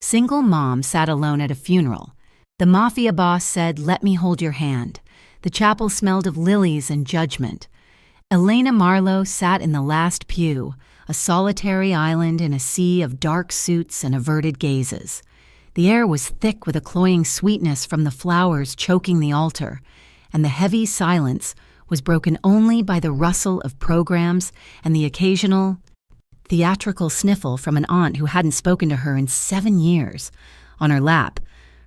Single mom sat alone at a funeral. The Mafia boss said, "Let me hold your hand." The chapel smelled of lilies and judgment. Elena Marlowe sat in the last pew, a solitary island in a sea of dark suits and averted gazes. The air was thick with a cloying sweetness from the flowers choking the altar, and the heavy silence was broken only by the rustle of programs and the occasional theatrical sniffle from an aunt who hadn't spoken to her in 7 years. On her lap,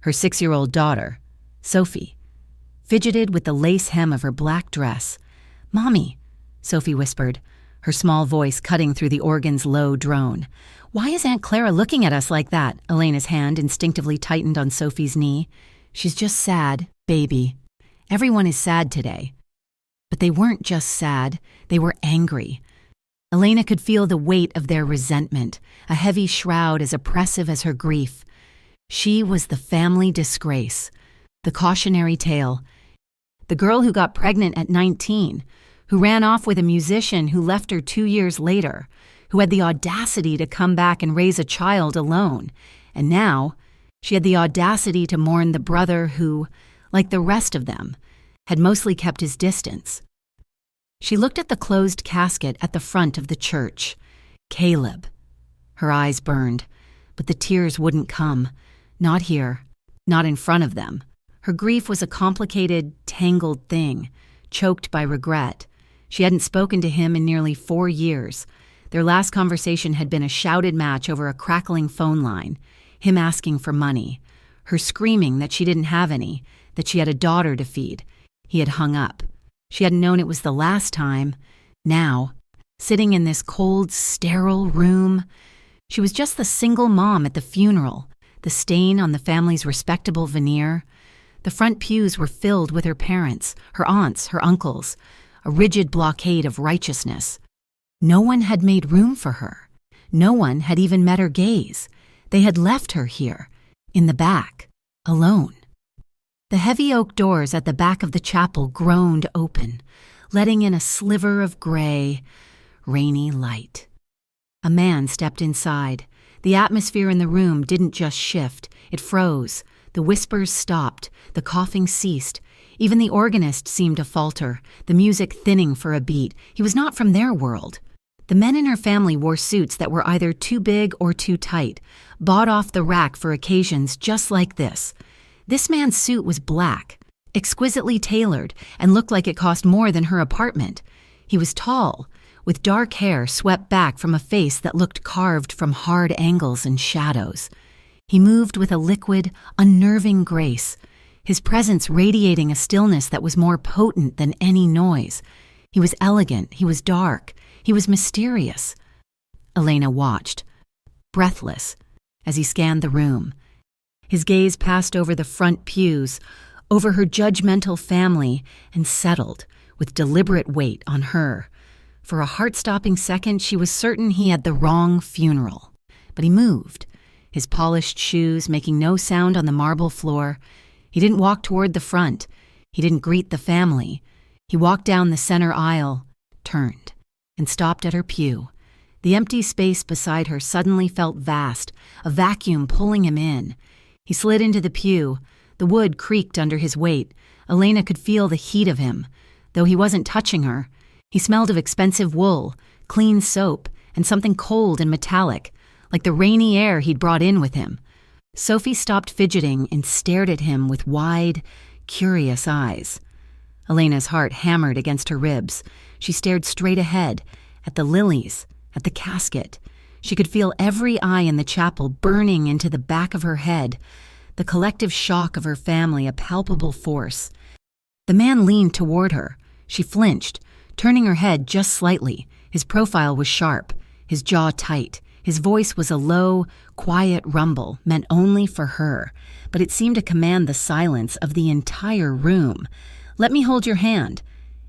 her 6-year-old daughter, Sophie, fidgeted with the lace hem of her black dress. "Mommy," Sophie whispered, her small voice cutting through the organ's low drone. "Why is Aunt Clara looking at us like that?" Elena's hand instinctively tightened on Sophie's knee. "She's just sad, baby. Everyone is sad today." But they weren't just sad, they were angry. Elena could feel the weight of their resentment, a heavy shroud as oppressive as her grief. She was the family disgrace, the cautionary tale, the girl who got pregnant at 19, who ran off with a musician who left her 2 years later, who had the audacity to come back and raise a child alone. And now, she had the audacity to mourn the brother who, like the rest of them, had mostly kept his distance. She looked at the closed casket at the front of the church. Caleb. Her eyes burned, but the tears wouldn't come. Not here, not in front of them. Her grief was a complicated, tangled thing, choked by regret. She hadn't spoken to him in nearly 4 years. Their last conversation had been a shouted match over a crackling phone line, him asking for money, her screaming that she didn't have any, that she had a daughter to feed. He had hung up. She hadn't known it was the last time. Now, sitting in this cold, sterile room, she was just the single mom at the funeral, the stain on the family's respectable veneer. The front pews were filled with her parents, her aunts, her uncles, a rigid blockade of righteousness. No one had made room for her. No one had even met her gaze. They had left her here, in the back, alone. The heavy oak doors at the back of the chapel groaned open, letting in a sliver of gray, rainy light. A man stepped inside. The atmosphere in the room didn't just shift, it froze. The whispers stopped, the coughing ceased. Even the organist seemed to falter, the music thinning for a beat. He was not from their world. The men in her family wore suits that were either too big or too tight, bought off the rack for occasions just like this. This man's suit was black, exquisitely tailored, and looked like it cost more than her apartment. He was tall, with dark hair swept back from a face that looked carved from hard angles and shadows. He moved with a liquid, unnerving grace, his presence radiating a stillness that was more potent than any noise. He was elegant, he was dark, he was mysterious. Elena watched, breathless, as he scanned the room. His gaze passed over the front pews, over her judgmental family, and settled, with deliberate weight, on her. For a heart-stopping second, she was certain he had the wrong funeral. But he moved, his polished shoes making no sound on the marble floor. He didn't walk toward the front. He didn't greet the family. He walked down the center aisle, turned, and stopped at her pew. The empty space beside her suddenly felt vast, a vacuum pulling him in. He slid into the pew. The wood creaked under his weight. Elena could feel the heat of him. Though he wasn't touching her, he smelled of expensive wool, clean soap, and something cold and metallic, like the rainy air he'd brought in with him. Sophie stopped fidgeting and stared at him with wide, curious eyes. Elena's heart hammered against her ribs. She stared straight ahead, at the lilies, at the casket. She could feel every eye in the chapel burning into the back of her head, the collective shock of her family a palpable force. The man leaned toward her. She flinched, turning her head just slightly. His profile was sharp, his jaw tight. His voice was a low, quiet rumble meant only for her, but it seemed to command the silence of the entire room. "Let me hold your hand."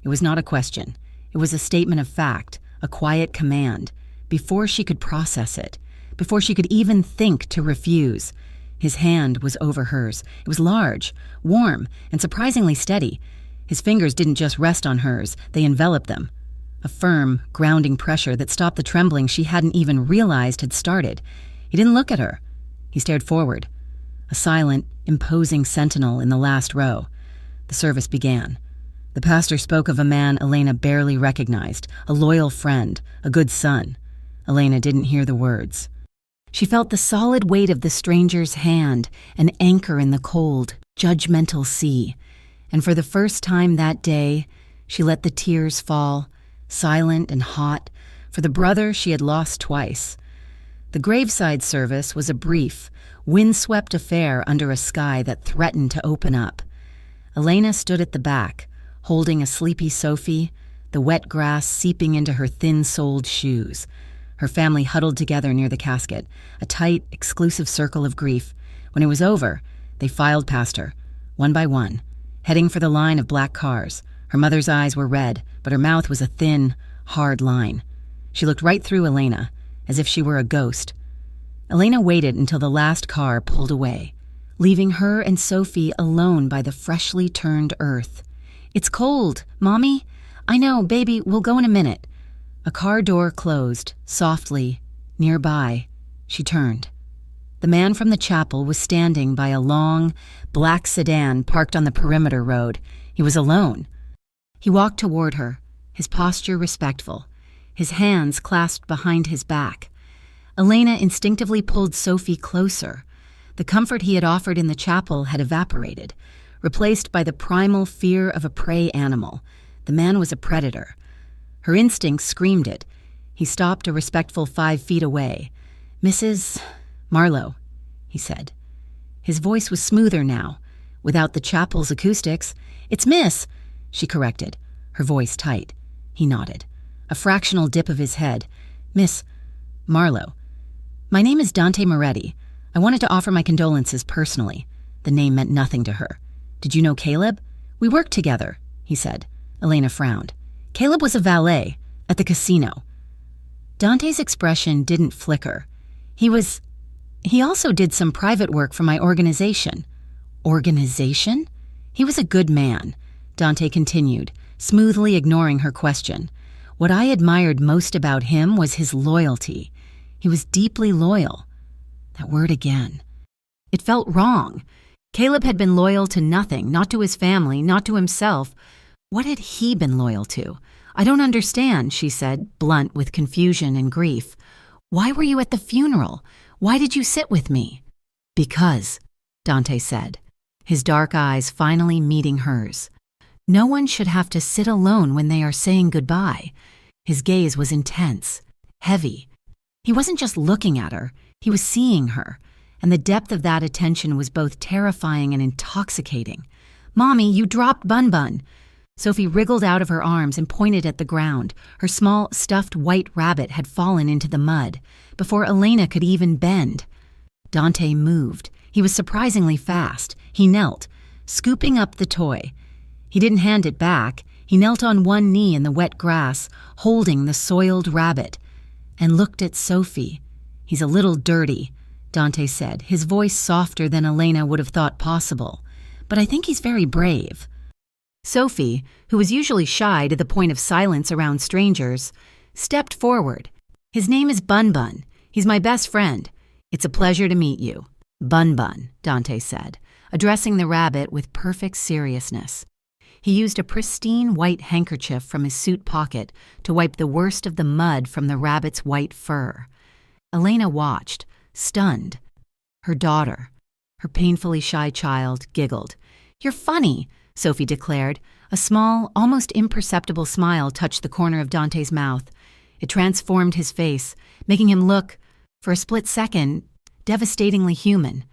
It was not a question. It was a statement of fact, a quiet command. Before she could process it, before she could even think to refuse, his hand was over hers. It was large, warm, and surprisingly steady. His fingers didn't just rest on hers, they enveloped them. A firm, grounding pressure that stopped the trembling she hadn't even realized had started. He didn't look at her. He stared forward, a silent, imposing sentinel in the last row. The service began. The pastor spoke of a man Elena barely recognized, a loyal friend, a good son. Elena didn't hear the words. She felt the solid weight of the stranger's hand, an anchor in the cold, judgmental sea. And for the first time that day, she let the tears fall, silent and hot, for the brother she had lost twice. The graveside service was a brief, windswept affair under a sky that threatened to open up. Elena stood at the back, holding a sleepy Sophie, the wet grass seeping into her thin-soled shoes. Her family huddled together near the casket, a tight, exclusive circle of grief. When it was over, they filed past her, one by one, heading for the line of black cars. Her mother's eyes were red, but her mouth was a thin, hard line. She looked right through Elena, as if she were a ghost. Elena waited until the last car pulled away, leaving her and Sophie alone by the freshly turned earth. "It's cold, Mommy. I know, baby, we'll go in a minute." A car door closed, softly, nearby. She turned. The man from the chapel was standing by a long, black sedan parked on the perimeter road. He was alone. He walked toward her, his posture respectful, his hands clasped behind his back. Elena instinctively pulled Sophie closer. The comfort he had offered in the chapel had evaporated, replaced by the primal fear of a prey animal. The man was a predator. Her instincts screamed it. He stopped a respectful 5 feet away. "Mrs. Marlowe," he said. His voice was smoother now, without the chapel's acoustics. "It's Miss," she corrected, her voice tight. He nodded, a fractional dip of his head. "Miss Marlowe. My name is Dante Moretti. I wanted to offer my condolences personally." The name meant nothing to her. "Did you know Caleb?" "We worked together," he said. Elena frowned. "Caleb was a valet at the casino." Dante's expression didn't flicker. He also did some private work for my organization." "Organization?" "He was a good man," Dante continued, smoothly ignoring her question. "What I admired most about him was his loyalty. He was deeply loyal." That word again. It felt wrong. Caleb had been loyal to nothing, not to his family, not to himself. What had he been loyal to? "I don't understand," she said, blunt with confusion and grief. "Why were you at the funeral? Why did you sit with me?" "Because," Dante said, his dark eyes finally meeting hers. "No one should have to sit alone when they are saying goodbye." His gaze was intense, heavy. He wasn't just looking at her, he was seeing her, and the depth of that attention was both terrifying and intoxicating. "Mommy, you dropped Bun Bun." Sophie wriggled out of her arms and pointed at the ground. Her small, stuffed white rabbit had fallen into the mud, before Elena could even bend. Dante moved. He was surprisingly fast. He knelt, scooping up the toy. He didn't hand it back. He knelt on one knee in the wet grass, holding the soiled rabbit, and looked at Sophie. "He's a little dirty," Dante said, his voice softer than Elena would have thought possible. "But I think he's very brave." Sophie, who was usually shy to the point of silence around strangers, stepped forward. "His name is Bun Bun. He's my best friend. It's a pleasure to meet you." "Bun Bun," Dante said, addressing the rabbit with perfect seriousness. He used a pristine white handkerchief from his suit pocket to wipe the worst of the mud from the rabbit's white fur. Elena watched, stunned. Her daughter, her painfully shy child, giggled. "You're funny," Sophie declared. A small, almost imperceptible smile touched the corner of Dante's mouth. It transformed his face, making him look, for a split second, devastatingly human.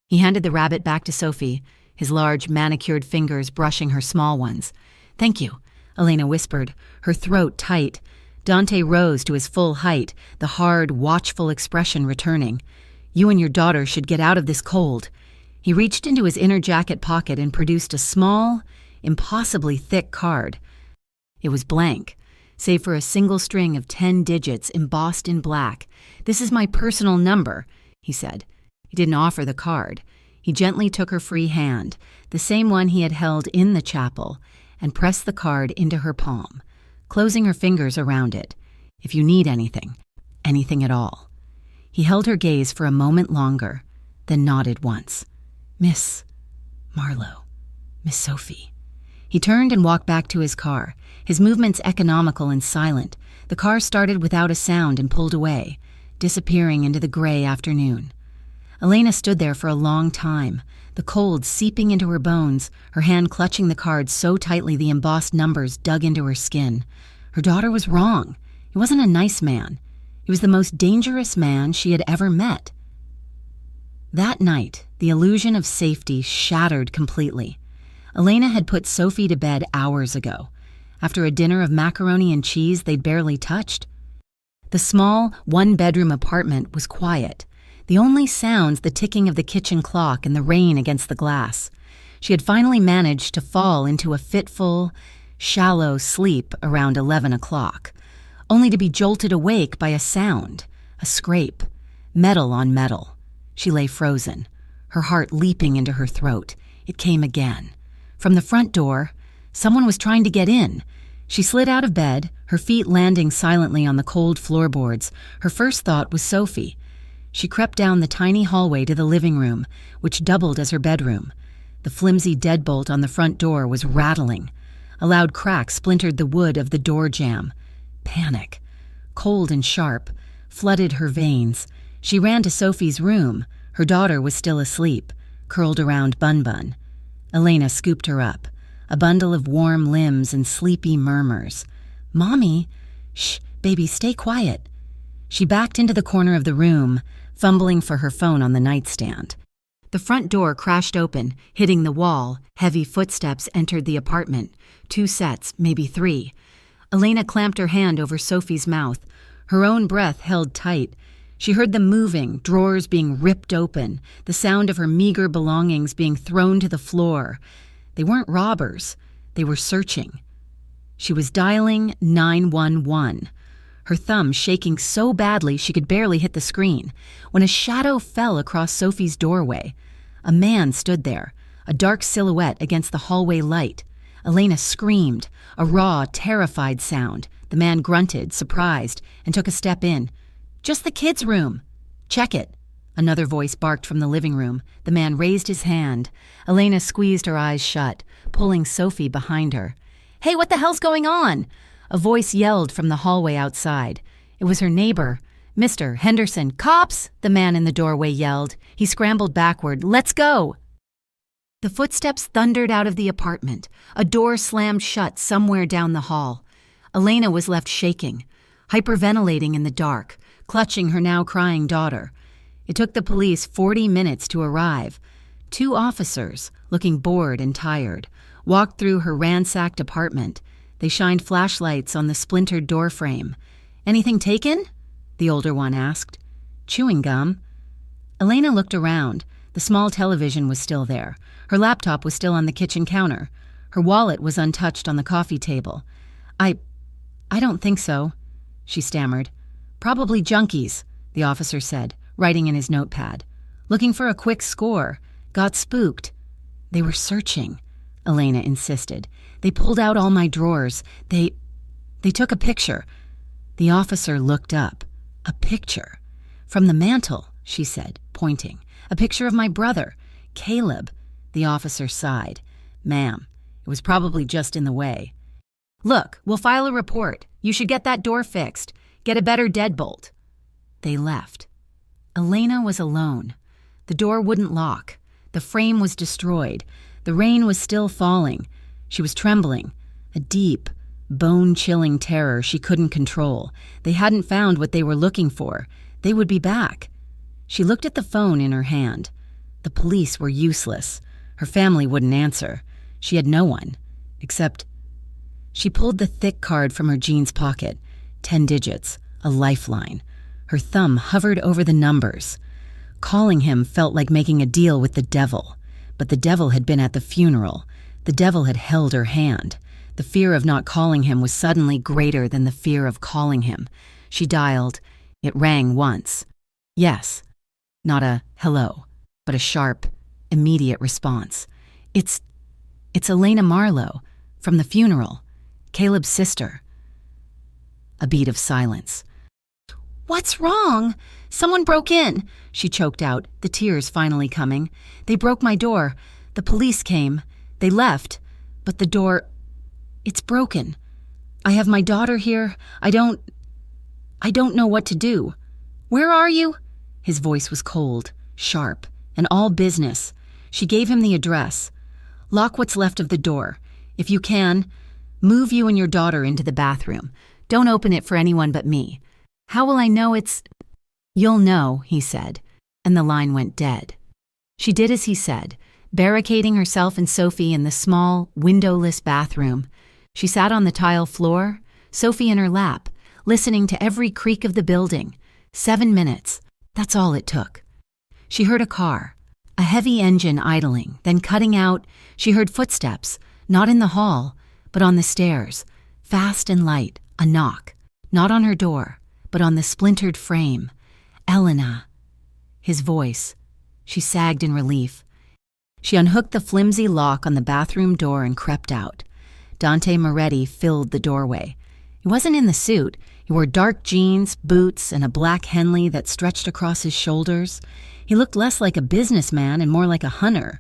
He handed the rabbit back to Sophie, his large, manicured fingers brushing her small ones. "Thank you," Elena whispered, her throat tight. Dante rose to his full height, the hard, watchful expression returning. "You and your daughter should get out of this cold." He reached into his inner jacket pocket and produced a small, impossibly thick card. It was blank, save for a single string of 10 digits embossed in black. "This is my personal number," he said. He didn't offer the card. He gently took her free hand, the same one he had held in the chapel, and pressed the card into her palm, closing her fingers around it. "If you need anything, anything at all." He held her gaze for a moment longer, then nodded once. Miss Marlowe. Miss Sophie. He turned and walked back to his car, his movements economical and silent. The car started without a sound and pulled away, disappearing into the gray afternoon. Elena stood there for a long time, the cold seeping into her bones, her hand clutching the card so tightly the embossed numbers dug into her skin. Her daughter was wrong. He wasn't a nice man. He was the most dangerous man she had ever met. That night, the illusion of safety shattered completely. Elena had put Sophie to bed hours ago, after a dinner of macaroni and cheese they'd barely touched. The small, one-bedroom apartment was quiet. The only sounds the ticking of the kitchen clock and the rain against the glass. She had finally managed to fall into a fitful, shallow sleep around 11 o'clock, only to be jolted awake by a sound, a scrape, metal on metal. She lay frozen, her heart leaping into her throat. It came again. From the front door, someone was trying to get in. She slid out of bed, her feet landing silently on the cold floorboards. Her first thought was Sophie. She crept down the tiny hallway to the living room, which doubled as her bedroom. The flimsy deadbolt on the front door was rattling. A loud crack splintered the wood of the door jamb. Panic, cold and sharp, flooded her veins. She ran to Sophie's room. Her daughter was still asleep, curled around Bun Bun. Elena scooped her up, a bundle of warm limbs and sleepy murmurs. "Mommy, shh, baby, stay quiet." She backed into the corner of the room, fumbling for her phone on the nightstand. The front door crashed open, hitting the wall. Heavy footsteps entered the apartment. 2 sets, maybe 3. Elena clamped her hand over Sophie's mouth, her own breath held tight. She heard them moving, drawers being ripped open, the sound of her meager belongings being thrown to the floor. They weren't robbers. They were searching. She was dialing 911, her thumb shaking so badly she could barely hit the screen, when a shadow fell across Sophie's doorway. A man stood there, a dark silhouette against the hallway light. Elena screamed, a raw, terrified sound. The man grunted, surprised, and took a step in. "Just the kids' room." "Check it." Another voice barked from the living room. The man raised his hand. Elena squeezed her eyes shut, pulling Sophie behind her. "Hey, what the hell's going on?" A voice yelled from the hallway outside. It was her neighbor, Mr. Henderson. "Cops!" the man in the doorway yelled. He scrambled backward. "Let's go!" The footsteps thundered out of the apartment. A door slammed shut somewhere down the hall. Elena was left shaking, hyperventilating in the dark, clutching her now crying daughter. It took the police 40 minutes to arrive. 2 officers, looking bored and tired, walked through her ransacked apartment. They shined flashlights on the splintered doorframe. "Anything taken?" the older one asked. "Chewing gum." Elena looked around. The small television was still there. Her laptop was still on the kitchen counter. Her wallet was untouched on the coffee table. I don't think so," she stammered. "Probably junkies," the officer said, writing in his notepad. "Looking for a quick score. Got spooked." "They were searching," Elena insisted. "They pulled out all my drawers. They took a picture." The officer looked up. "A picture?" "From the mantel," she said, pointing. "A picture of my brother, Caleb." The officer sighed. "Ma'am, it was probably just in the way." "Look, we'll file a report. You should get that door fixed. Get a better deadbolt." They left. Elena was alone. The door wouldn't lock. The frame was destroyed. The rain was still falling. She was trembling. A deep, bone-chilling terror she couldn't control. They hadn't found what they were looking for. They would be back. She looked at the phone in her hand. The police were useless. Her family wouldn't answer. She had no one, except... She pulled the thick card from her jeans pocket. 10 digits, a lifeline. Her thumb hovered over the numbers. Calling him felt like making a deal with the devil. But the devil had been at the funeral. The devil had held her hand. The fear of not calling him was suddenly greater than the fear of calling him. She dialed. It rang once. Yes. Not a hello, but a sharp, immediate response. It's Elena Marlowe, from the funeral. Caleb's sister." A beat of silence. What's wrong? Someone broke in, she choked out, the tears finally coming. They broke my door. The police came. They left. But the door, it's broken. I have my daughter here. I don't know what to do. Where are you? His voice was cold, sharp, and all business. She gave him the address. Lock what's left of the door. If you can, move you and your daughter into the bathroom. Don't open it for anyone but me. How will I know it's... You'll know, he said, and the line went dead. She did as he said, barricading herself and Sophie in the small, windowless bathroom. She sat on the tile floor, Sophie in her lap, listening to every creak of the building. 7 minutes. That's all it took. She heard a car, a heavy engine idling, then cutting out. She heard footsteps, not in the hall, but on the stairs, fast and light, a knock, not on her door, but on the splintered frame. Elena. His voice. She sagged in relief. She unhooked the flimsy lock on the bathroom door and crept out. Dante Moretti filled the doorway. He wasn't in the suit. He wore dark jeans, boots, and a black Henley that stretched across his shoulders. He looked less like a businessman and more like a hunter.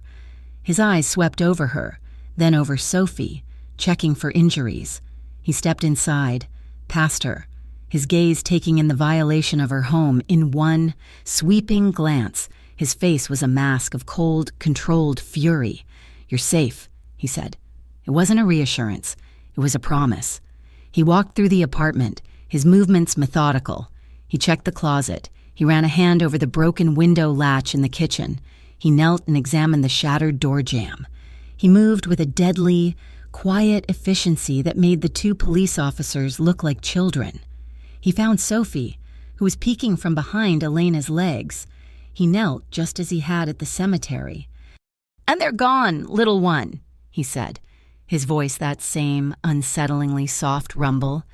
His eyes swept over her, then over Sophie, checking for injuries. He stepped inside, past her, his gaze taking in the violation of her home in one sweeping glance. His face was a mask of cold, controlled fury. "You're safe," he said. It wasn't a reassurance. It was a promise. He walked through the apartment, his movements methodical. He checked the closet. He ran a hand over the broken window latch in the kitchen. He knelt and examined the shattered door jamb. He moved with a deadly, quiet efficiency that made the 2 police officers look like children. He found Sophie, who was peeking from behind Elena's legs. He knelt just as he had at the cemetery. "And they're gone, little one," he said, his voice that same unsettlingly soft rumble.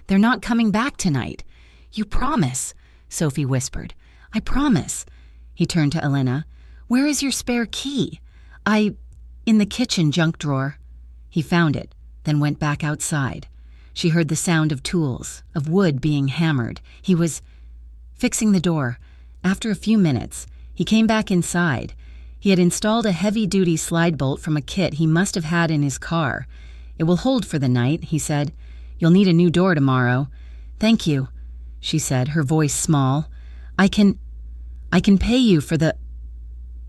"They're not coming back tonight. You promise," Sophie whispered. "I promise." He turned to Elena. "Where is your spare key?" In the kitchen junk drawer." He found it, then went back outside. She heard the sound of tools, of wood being hammered. He was fixing the door. After a few minutes, he came back inside. He had installed a heavy-duty slide bolt from a kit he must have had in his car. "It will hold for the night," he said. "You'll need a new door tomorrow." "Thank you," she said, her voice small. I can pay you for the..."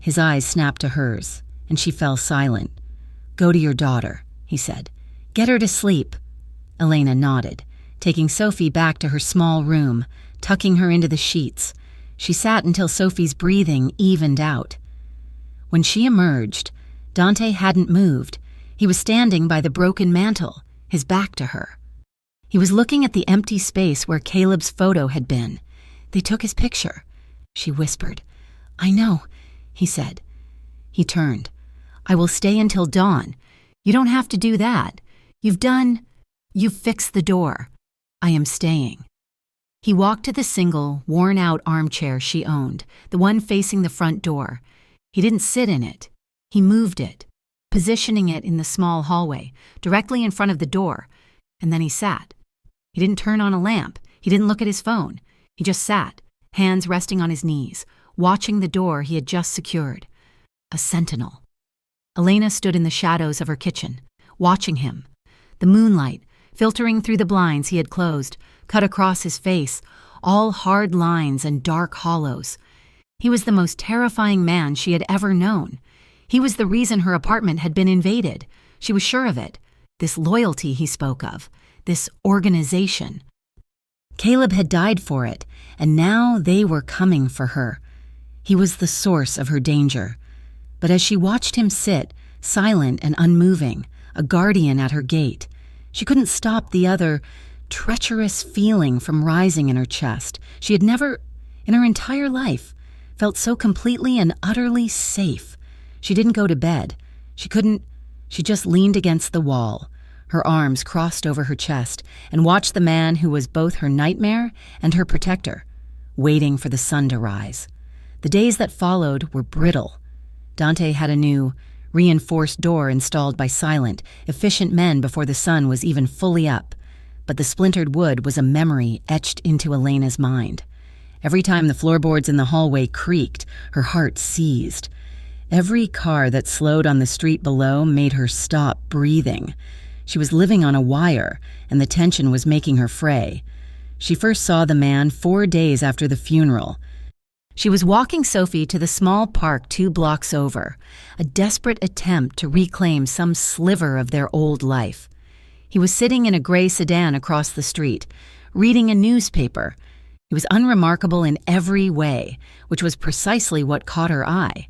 His eyes snapped to hers, and she fell silent. "Go to your daughter," he said. "Get her to sleep." Elena nodded, taking Sophie back to her small room, tucking her into the sheets. She sat until Sophie's breathing evened out. When she emerged, Dante hadn't moved. He was standing by the broken mantel, his back to her. He was looking at the empty space where Caleb's photo had been. "They took his picture," she whispered. "I know," he said. He turned. "I will stay until dawn. You don't have to do that. You've fixed the door. I am staying." He walked to the single, worn-out armchair she owned, the one facing the front door. He didn't sit in it. He moved it, positioning it in the small hallway, directly in front of the door, and then he sat. He didn't turn on a lamp. He didn't look at his phone. He just sat, hands resting on his knees, watching the door he had just secured. A sentinel. Elena stood in the shadows of her kitchen, watching him. The moonlight, filtering through the blinds he had closed, cut across his face, all hard lines and dark hollows. He was the most terrifying man she had ever known. He was the reason her apartment had been invaded. She was sure of it. This loyalty he spoke of, this organization. Caleb had died for it, and now they were coming for her. He was the source of her danger. But as she watched him sit, silent and unmoving, a guardian at her gate, she couldn't stop the other, treacherous feeling from rising in her chest. She had never, in her entire life, felt so completely and utterly safe. She didn't go to bed. She just leaned against the wall, her arms crossed over her chest, and watched the man who was both her nightmare and her protector, waiting for the sun to rise. The days that followed were brittle. Dante had a new, reinforced door installed by silent, efficient men before the sun was even fully up, but the splintered wood was a memory etched into Elena's mind. Every time the floorboards in the hallway creaked, her heart seized. Every car that slowed on the street below made her stop breathing. She was living on a wire, and the tension was making her fray. She first saw the man 4 days after the funeral. She was walking Sophie to the small park 2 blocks over, a desperate attempt to reclaim some sliver of their old life. He was sitting in a gray sedan across the street, reading a newspaper. He was unremarkable in every way, which was precisely what caught her eye.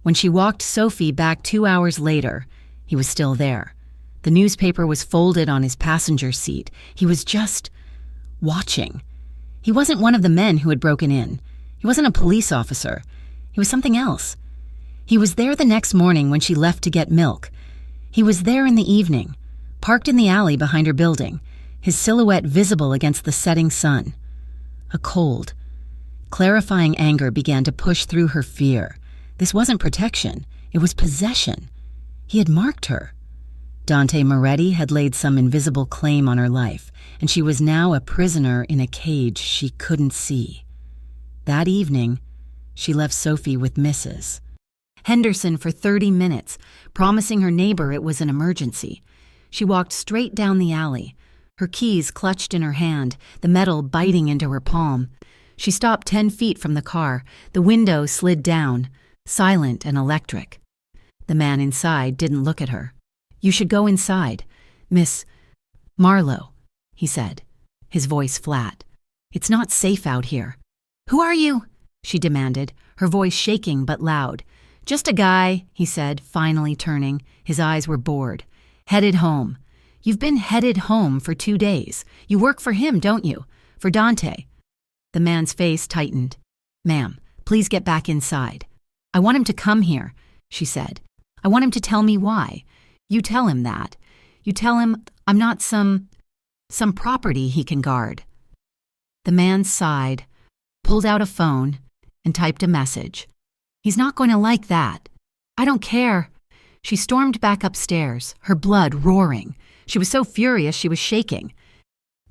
When she walked Sophie back 2 hours later, he was still there. The newspaper was folded on his passenger seat. He was just watching. He wasn't one of the men who had broken in. He wasn't a police officer. He was something else. He was there the next morning when she left to get milk. He was there in the evening, parked in the alley behind her building, his silhouette visible against the setting sun. A cold, clarifying anger began to push through her fear. This wasn't protection. It was possession. He had marked her. Dante Moretti had laid some invisible claim on her life, and she was now a prisoner in a cage she couldn't see. That evening, she left Sophie with Mrs. Henderson for 30 minutes, promising her neighbor it was an emergency. She walked straight down the alley, her keys clutched in her hand, the metal biting into her palm. She stopped 10 feet from the car. The window slid down, silent and electric. The man inside didn't look at her. "You should go inside, Miss Marlowe," he said, his voice flat. "It's not safe out here." "Who are you?" she demanded, her voice shaking but loud. "Just a guy," he said, finally turning. His eyes were bored. "Headed home. You've been headed home for 2 days. You work for him, don't you? For Dante." The man's face tightened. "Ma'am, please get back inside." "I want him to come here," she said. "I want him to tell me why. You tell him that. You tell him I'm not some property he can guard." The man sighed, pulled out a phone, and typed a message. "He's not going to like that." "I don't care." She stormed back upstairs, her blood roaring. She was so furious she was shaking.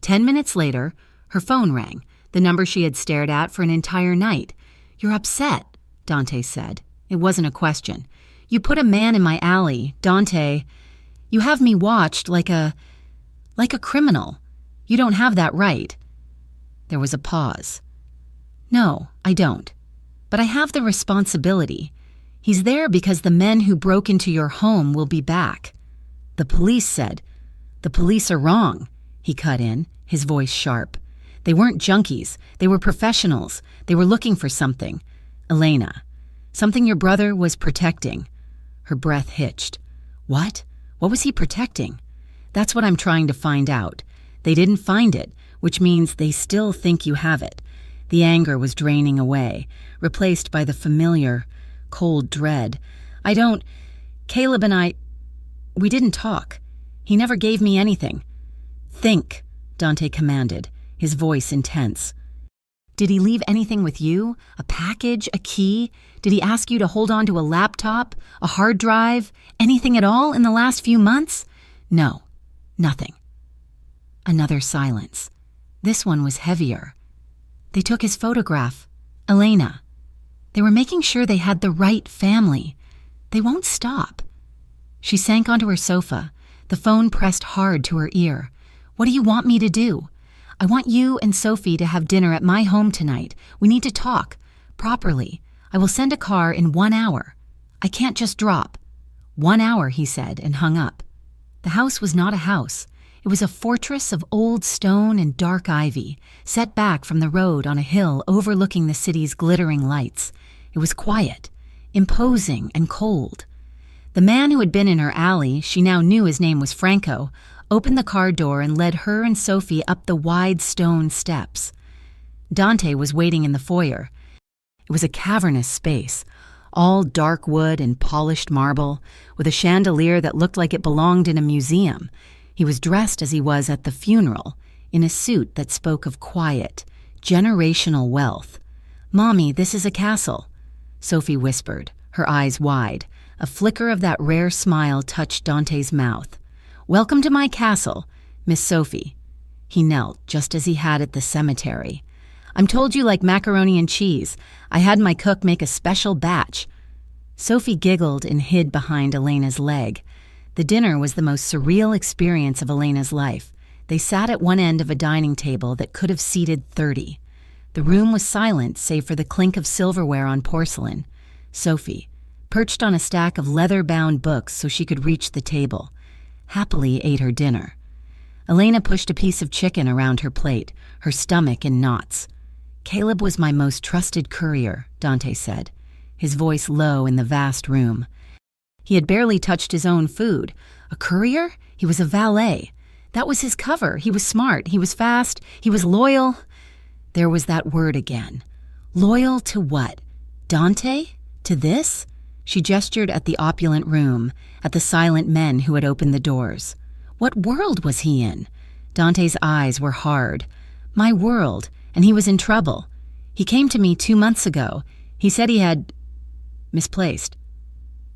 10 minutes later, her phone rang, the number she had stared at for an entire night. "You're upset," Dante said. It wasn't a question. "You put a man in my alley, Dante. You have me watched like a criminal. You don't have that right." There was a pause. "No, I don't. But I have the responsibility. He's there because the men who broke into your home will be back." "The police said." "The police are wrong," he cut in, his voice sharp. "They weren't junkies. They were professionals. They were looking for something. Elena. Something your brother was protecting." Her breath hitched. "What? What was he protecting?" "That's what I'm trying to find out. They didn't find it, which means they still think you have it." The anger was draining away, replaced by the familiar, cold dread. Caleb and I, we didn't talk. He never gave me anything." "Think," Dante commanded, his voice intense. "Did he leave anything with you? A package? A key? Did he ask you to hold on to a laptop? A hard drive? Anything at all in the last few months?" "No, nothing." Another silence. This one was heavier. "They took his photograph. Elena. They were making sure they had the right family. They won't stop." She sank onto her sofa, the phone pressed hard to her ear. "What do you want me to do?" "I want you and Sophie to have dinner at my home tonight. We need to talk. Properly. I will send a car in 1 hour. I can't just drop." 1 hour, he said, and hung up. The house was not a house. It was a fortress of old stone and dark ivy, set back from the road on a hill overlooking the city's glittering lights. It was quiet, imposing, and cold. The man who had been in her alley, she now knew his name was Franco, opened the car door and led her and Sophie up the wide stone steps. Dante was waiting in the foyer. It was a cavernous space, all dark wood and polished marble, with a chandelier that looked like it belonged in a museum. He was dressed as he was at the funeral, in a suit that spoke of quiet, generational wealth. "Mommy, this is a castle," Sophie whispered, her eyes wide. A flicker of that rare smile touched Dante's mouth. "Welcome to my castle, Miss Sophie." He knelt, just as he had at the cemetery. I'm told you like macaroni and cheese. I had my cook make a special batch." Sophie giggled and hid behind Elena's leg. The dinner was the most surreal experience of Elena's life. They sat at one end of a dining table that could have seated 30. The room was silent save for the clink of silverware on porcelain. Sophie, perched on a stack of leather-bound books so she could reach the table, happily ate her dinner. Elena pushed a piece of chicken around her plate, her stomach in knots. "Caleb was my most trusted courier," Dante said, his voice low in the vast room. He had barely touched his own food. A courier? He was a valet. That was his cover. He was smart. He was fast. He was loyal. There was that word again. Loyal to what? Dante? To this? She gestured at the opulent room, at the silent men who had opened the doors. What world was he in? Dante's eyes were hard. My world, and he was in trouble. He came to me 2 months ago. He said he had misplaced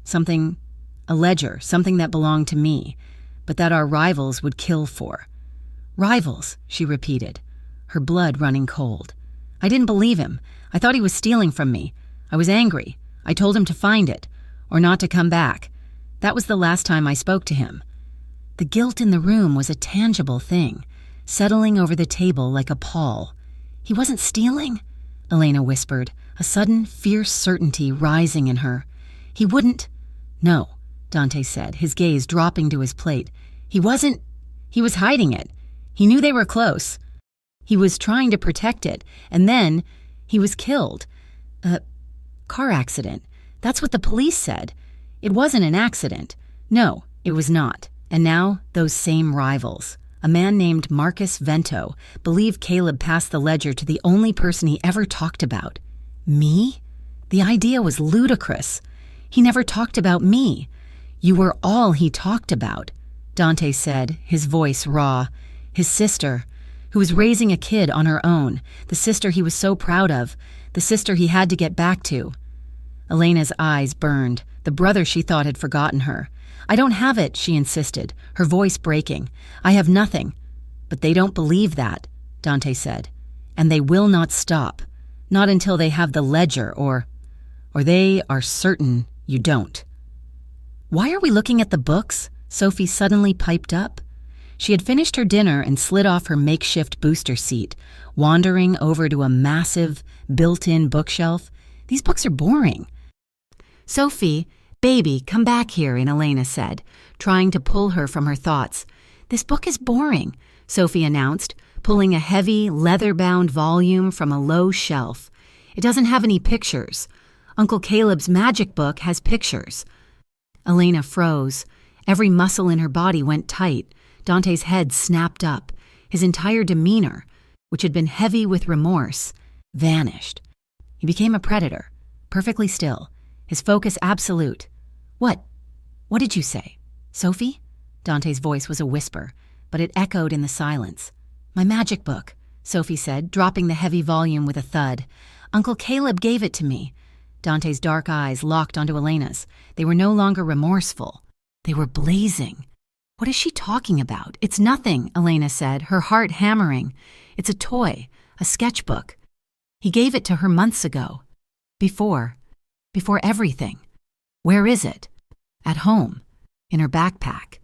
something, a ledger, something that belonged to me, but that our rivals would kill for. Rivals, she repeated, her blood running cold. I didn't believe him. I thought he was stealing from me. I was angry. I told him to find it, or not to come back. That was the last time I spoke to him. The guilt in the room was a tangible thing, settling over the table like a pall. He wasn't stealing? Elena whispered, a sudden, fierce certainty rising in her. He wouldn't. No, Dante said, his gaze dropping to his plate. He wasn't. He was hiding it. He knew they were close. He was trying to protect it, and then he was killed. A car accident. That's what the police said. It wasn't an accident. No, it was not. And now, those same rivals. A man named Marcus Vento believed Caleb passed the ledger to the only person he ever talked about. Me? The idea was ludicrous. He never talked about me. You were all he talked about, Dante said, his voice raw. His sister, who was raising a kid on her own, the sister he was so proud of, the sister he had to get back to. Elena's eyes burned, the brother she thought had forgotten her. I don't have it, she insisted, her voice breaking. I have nothing. But they don't believe that, Dante said. And they will not stop. Not until they have the ledger or they are certain you don't. Why are we looking at the books? Sophie suddenly piped up. She had finished her dinner and slid off her makeshift booster seat, wandering over to a massive, built-in bookshelf. These books are boring. Sophie, baby, come back here, Elena said, trying to pull her from her thoughts. This book is boring, Sophie announced, pulling a heavy, leather-bound volume from a low shelf. It doesn't have any pictures. Uncle Caleb's magic book has pictures. Elena froze. Every muscle in her body went tight. Dante's head snapped up. His entire demeanor, which had been heavy with remorse, vanished. He became a predator, perfectly still, his focus absolute. What did you say? Sophie? Dante's voice was a whisper, but it echoed in the silence. My magic book, Sophie said, dropping the heavy volume with a thud. Uncle Caleb gave it to me. Dante's dark eyes locked onto Elena's. They were no longer remorseful. They were blazing. What is she talking about? It's nothing, Elena said, her heart hammering. It's a toy, a sketchbook. He gave it to her months ago. Before everything. Where is it? At home, in her backpack.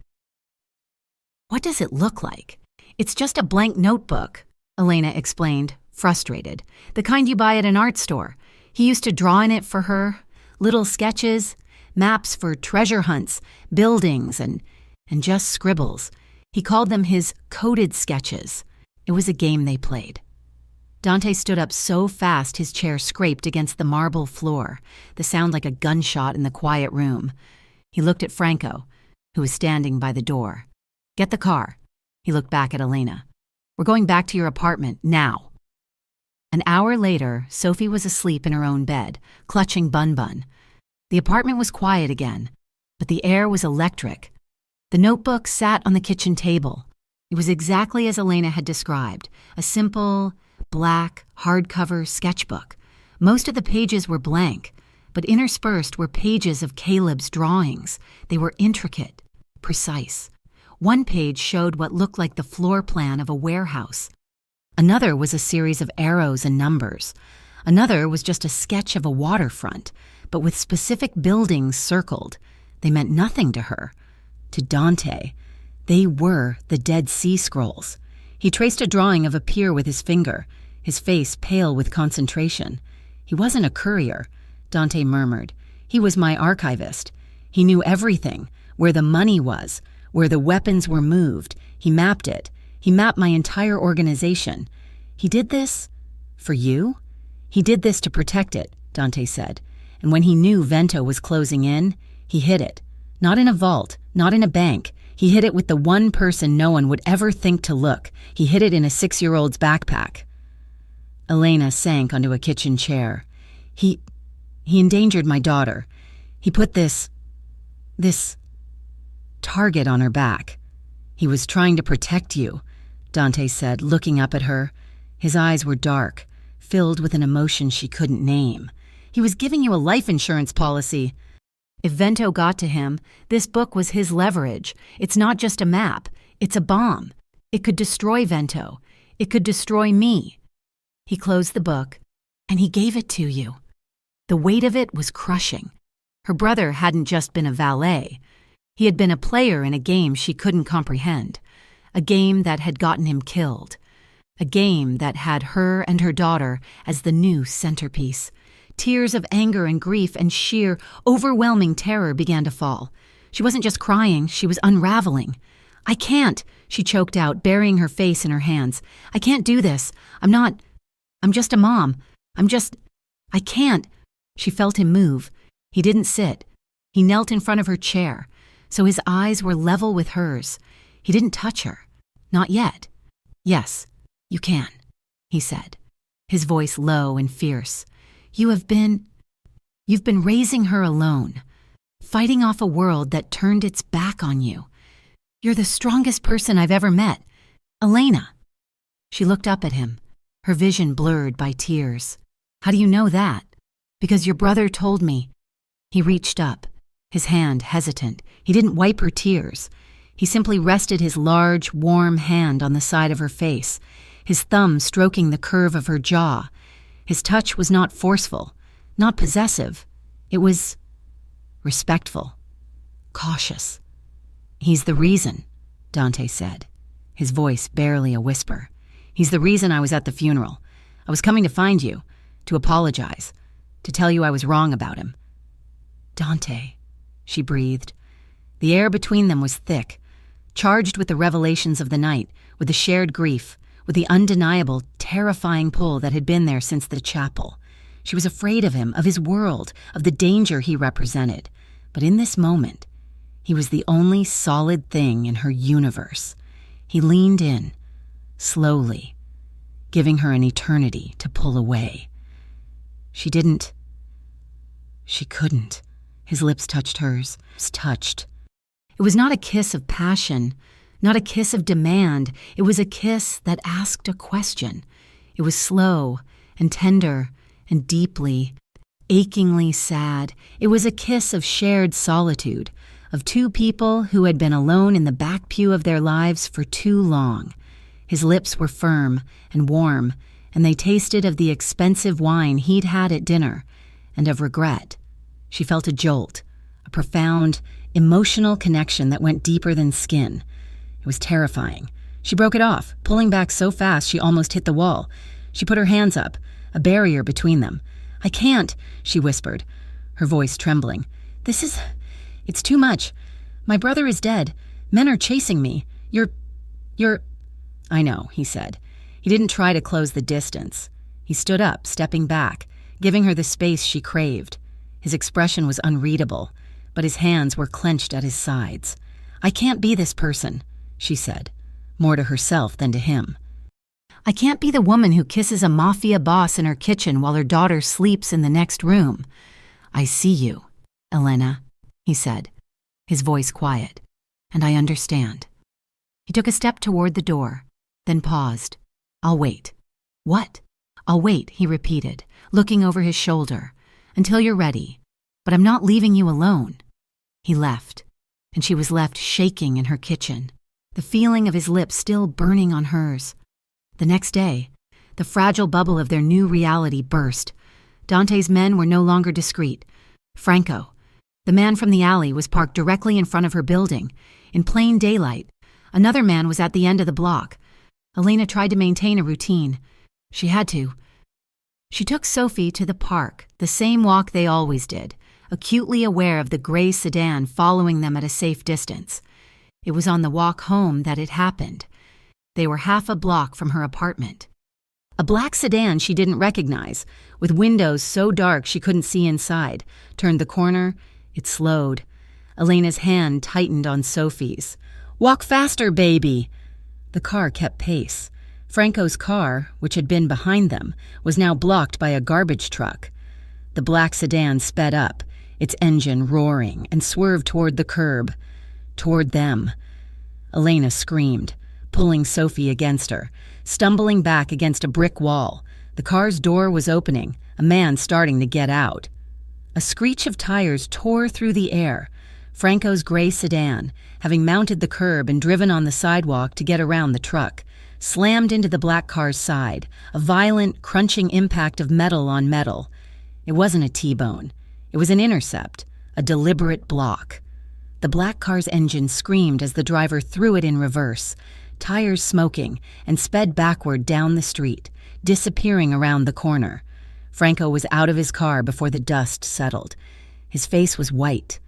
What does it look like? It's just a blank notebook, Elena explained, frustrated. The kind you buy at an art store. He used to draw in it for her, little sketches, maps for treasure hunts, buildings, and just scribbles. He called them his coded sketches. It was a game they played. Dante stood up so fast his chair scraped against the marble floor, the sound like a gunshot in the quiet room. He looked at Franco, who was standing by the door. Get the car. He looked back at Elena. We're going back to your apartment, now. An hour later, Sophie was asleep in her own bed, clutching Bun Bun. The apartment was quiet again, but the air was electric. The notebook sat on the kitchen table. It was exactly as Elena had described, a simple, black, hardcover sketchbook. Most of the pages were blank, but interspersed were pages of Caleb's drawings. They were intricate, precise. One page showed what looked like the floor plan of a warehouse. Another was a series of arrows and numbers. Another was just a sketch of a waterfront, but with specific buildings circled. They meant nothing to her. To Dante, they were the Dead Sea Scrolls. He traced a drawing of a pier with his finger, his face pale with concentration. He wasn't a courier, Dante murmured. He was my archivist. He knew everything, where the money was, where the weapons were moved. He mapped it. He mapped my entire organization. He did this for you? He did this to protect it, Dante said. And when he knew Vento was closing in, he hid it. Not in a vault, not in a bank. He hid it with the one person no one would ever think to look. He hid it in a 6-year-old's backpack. Elena sank onto a kitchen chair. He endangered my daughter. He put this target on her back. He was trying to protect you, Dante said, looking up at her. His eyes were dark, filled with an emotion she couldn't name. He was giving you a life insurance policy. If Vento got to him, this book was his leverage. It's not just a map. It's a bomb. It could destroy Vento. It could destroy me. He closed the book, and he gave it to you. The weight of it was crushing. Her brother hadn't just been a valet. He had been a player in a game she couldn't comprehend. A game that had gotten him killed. A game that had her and her daughter as the new centerpiece. Tears of anger and grief and sheer, overwhelming terror began to fall. She wasn't just crying, she was unraveling. I can't, she choked out, burying her face in her hands. I can't do this. I'm just a mom. I can't. She felt him move. He didn't sit. He knelt in front of her chair, so his eyes were level with hers. He didn't touch her. Not yet. Yes, you can, he said, his voice low and fierce. You've been raising her alone, fighting off a world that turned its back on you. You're the strongest person I've ever met. Elena. She looked up at him, her vision blurred by tears. How do you know that? Because your brother told me. He reached up, his hand hesitant. He didn't wipe her tears. He simply rested his large, warm hand on the side of her face, his thumb stroking the curve of her jaw. His touch was not forceful, not possessive. It was respectful, cautious. He's the reason, Dante said, his voice barely a whisper. He's the reason I was at the funeral. I was coming to find you, to apologize, to tell you I was wrong about him. Dante, she breathed. The air between them was thick, charged with the revelations of the night, with the shared grief, with the undeniable, terrifying pull that had been there since the chapel. She was afraid of him, of his world, of the danger he represented. But in this moment, he was the only solid thing in her universe. He leaned in, slowly, giving her an eternity to pull away. She couldn't. His lips touched hers, touched. It was not a kiss of passion, not a kiss of demand. It was a kiss that asked a question. It was slow and tender and deeply, achingly sad. It was a kiss of shared solitude, of two people who had been alone in the back pew of their lives for too long. His lips were firm and warm, and they tasted of the expensive wine he'd had at dinner, and of regret. She felt a jolt, a profound, emotional connection that went deeper than skin. It was terrifying. She broke it off, pulling back so fast she almost hit the wall. She put her hands up, a barrier between them. I can't, she whispered, her voice trembling. It's too much. My brother is dead. Men are chasing me. You're... I know, he said. He didn't try to close the distance. He stood up, stepping back, giving her the space she craved. His expression was unreadable, but his hands were clenched at his sides. I can't be this person, she said, more to herself than to him. I can't be the woman who kisses a mafia boss in her kitchen while her daughter sleeps in the next room. I see you, Elena, he said, his voice quiet, and I understand. He took a step toward the door, then paused. I'll wait. What? I'll wait, he repeated, looking over his shoulder, until you're ready. But I'm not leaving you alone. He left, and she was left shaking in her kitchen, the feeling of his lips still burning on hers. The next day, the fragile bubble of their new reality burst. Dante's men were no longer discreet. Franco, the man from the alley, was parked directly in front of her building, in plain daylight. Another man was at the end of the block. Elena tried to maintain a routine. She had to. She took Sophie to the park, the same walk they always did, acutely aware of the gray sedan following them at a safe distance. It was on the walk home that it happened. They were half a block from her apartment. A black sedan she didn't recognize, with windows so dark she couldn't see inside, turned the corner. It slowed. Elena's hand tightened on Sophie's. "Walk faster, baby!" The car kept pace. Franco's car, which had been behind them, was now blocked by a garbage truck. The black sedan sped up, its engine roaring, and swerved toward the curb. Toward them. Elena screamed, pulling Sophie against her, stumbling back against a brick wall. The car's door was opening, a man starting to get out. A screech of tires tore through the air. Franco's gray sedan, having mounted the curb and driven on the sidewalk to get around the truck, slammed into the black car's side, a violent, crunching impact of metal on metal. It wasn't a T-bone. It was an intercept, a deliberate block. The black car's engine screamed as the driver threw it in reverse, tires smoking, and sped backward down the street, disappearing around the corner. Franco was out of his car before the dust settled. His face was white.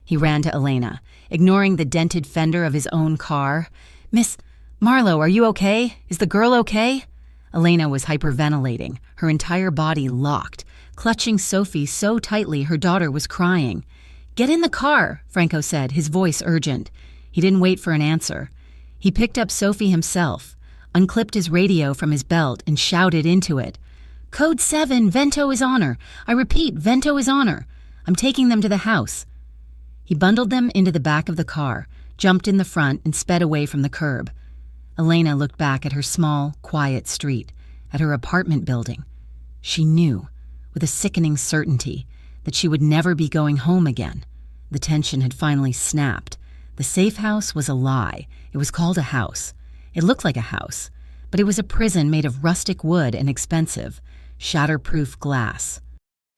He ran to Elena, ignoring the dented fender of his own car. "Miss Marlowe, are you okay? Is the girl okay?" Elena was hyperventilating, her entire body locked, clutching Sophie so tightly her daughter was crying. "Get in the car," Franco said, his voice urgent. He didn't wait for an answer. He picked up Sophie himself, unclipped his radio from his belt, and shouted into it. "Code 7, Vento is on her. I repeat, Vento is on her. I'm taking them to the house." He bundled them into the back of the car, jumped in the front, and sped away from the curb. Elena looked back at her small, quiet street, at her apartment building. She knew, with a sickening certainty, that she would never be going home again. The tension had finally snapped. The safe house was a lie. It was called a house. It looked like a house, but it was a prison made of rustic wood and expensive, shatterproof glass.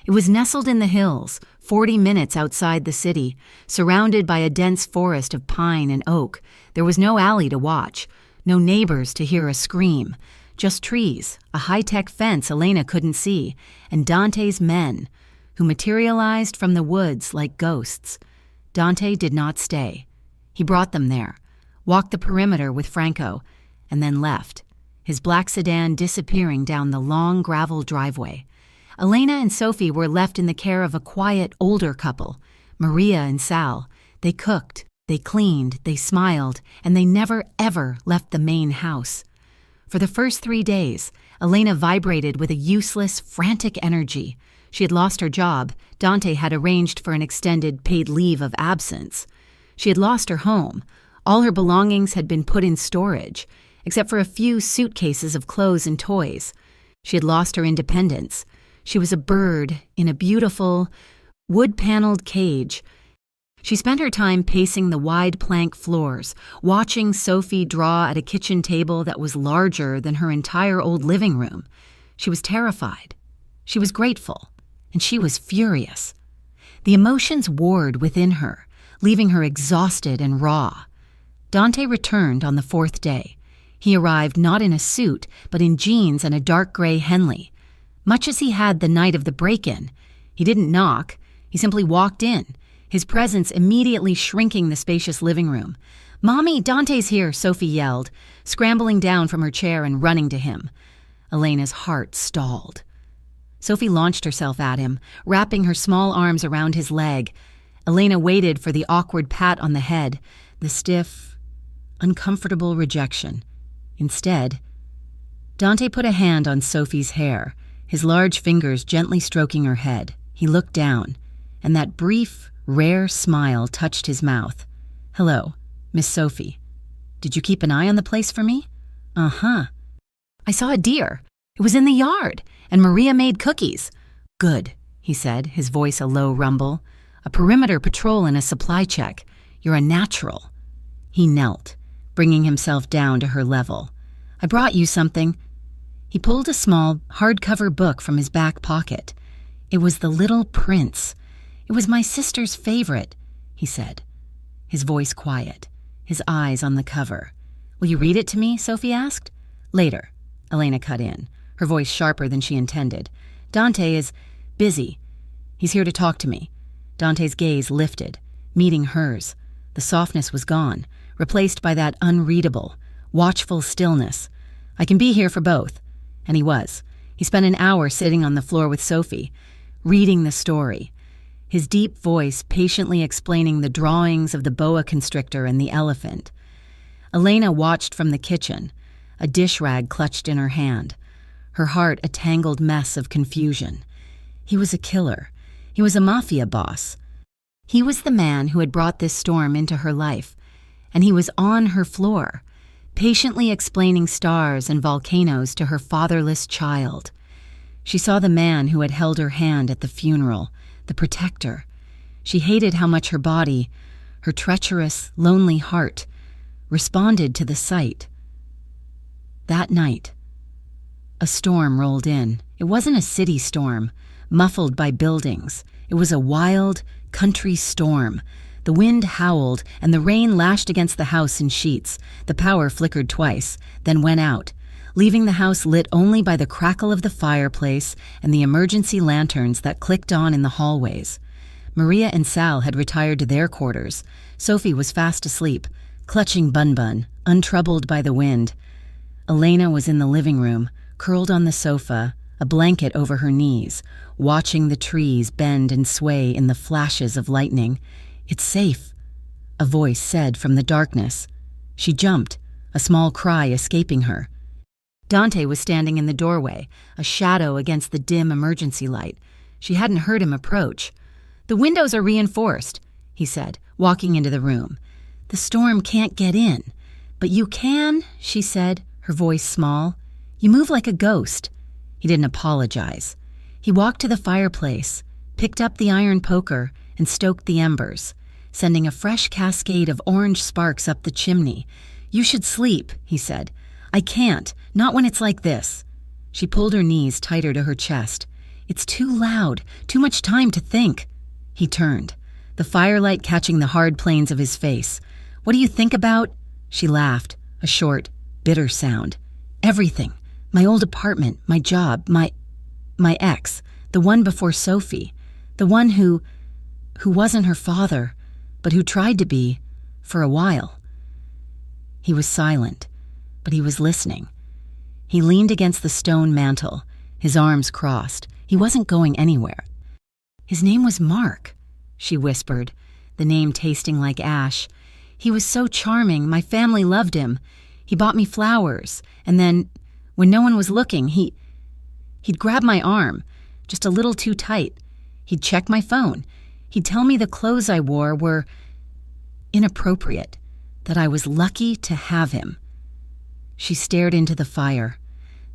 It was nestled in the hills, 40 minutes outside the city, surrounded by a dense forest of pine and oak. There was no alley to watch, no neighbors to hear a scream, just trees, a high-tech fence Elena couldn't see, and Dante's men, who materialized from the woods like ghosts. Dante did not stay. He brought them there, walked the perimeter with Franco, and then left, his black sedan disappearing down the long gravel driveway. Elena and Sophie were left in the care of a quiet, older couple, Maria and Sal. They cooked, they cleaned, they smiled, and they never, ever left the main house. For the first 3 days, Elena vibrated with a useless, frantic energy. She had lost her job. Dante had arranged for an extended paid leave of absence. She had lost her home. All her belongings had been put in storage, except for a few suitcases of clothes and toys. She had lost her independence. She was a bird in a beautiful, wood-paneled cage. She spent her time pacing the wide plank floors, watching Sophie draw at a kitchen table that was larger than her entire old living room. She was terrified. She was grateful. And she was furious. The emotions warred within her, leaving her exhausted and raw. Dante returned on the 4th day. He arrived not in a suit, but in jeans and a dark gray Henley. Much as he had the night of the break-in, he didn't knock. He simply walked in, his presence immediately shrinking the spacious living room. "Mommy, Dante's here," Sophie yelled, scrambling down from her chair and running to him. Elena's heart stalled. Sophie launched herself at him, wrapping her small arms around his leg. Elena waited for the awkward pat on the head, the stiff, uncomfortable rejection. Instead, Dante put a hand on Sophie's hair, his large fingers gently stroking her head. He looked down, and that brief, rare smile touched his mouth. "Hello, Miss Sophie. Did you keep an eye on the place for me?" "Uh-huh. I saw a deer. It was in the yard, and Maria made cookies." "Good," he said, his voice a low rumble. "A perimeter patrol and a supply check. You're a natural." He knelt, bringing himself down to her level. I brought you something." He pulled a small, hardcover book from his back pocket. It was The Little Prince. "It was my sister's favorite," he said, his voice quiet, his eyes on the cover. "Will you read it to me?" Sophie asked. "Later," Elena cut in, her voice sharper than she intended. "Dante is busy. He's here to talk to me." Dante's gaze lifted, meeting hers. The softness was gone, replaced by that unreadable, watchful stillness. "I can be here for both." And he was. He spent an hour sitting on the floor with Sophie, reading the story, his deep voice patiently explaining the drawings of the boa constrictor and the elephant. Elena watched from the kitchen, a dish rag clutched in her hand, her heart a tangled mess of confusion. He was a killer. He was a mafia boss. He was the man who had brought this storm into her life, and he was on her floor, patiently explaining stars and volcanoes to her fatherless child. She saw the man who had held her hand at the funeral, the protector. She hated how much her body, her treacherous, lonely heart, responded to the sight. That night, a storm rolled in. It wasn't a city storm, muffled by buildings. It was a wild, country storm. The wind howled, and the rain lashed against the house in sheets. The power flickered twice, then went out, leaving the house lit only by the crackle of the fireplace and the emergency lanterns that clicked on in the hallways. Maria and Sal had retired to their quarters. Sophie was fast asleep, clutching Bun Bun, untroubled by the wind. Elena was in the living room, curled on the sofa, a blanket over her knees, watching the trees bend and sway in the flashes of lightning. "It's safe," a voice said from the darkness. She jumped, a small cry escaping her. Dante was standing in the doorway, a shadow against the dim emergency light. She hadn't heard him approach. "The windows are reinforced," he said, walking into the room. "The storm can't get in. But you can," she said, her voice small. "You move like a ghost." He didn't apologize. He walked to the fireplace, picked up the iron poker, and stoked the embers, sending a fresh cascade of orange sparks up the chimney. "You should sleep," he said. "I can't, not when it's like this." She pulled her knees tighter to her chest. "It's too loud, too much time to think." He turned, the firelight catching the hard planes of his face. "What do you think about?" She laughed, a short, bitter sound. "Everything. My old apartment, my job, my ex, the one before Sophie, the one who wasn't her father, but who tried to be, for a while." He was silent, but he was listening. He leaned against the stone mantel, his arms crossed. He wasn't going anywhere. "His name was Mark," she whispered, the name tasting like ash. "He was so charming. My family loved him. He bought me flowers, and then, when no one was looking, he'd grab my arm, just a little too tight. He'd check my phone. He'd tell me the clothes I wore were inappropriate, that I was lucky to have him." She stared into the fire,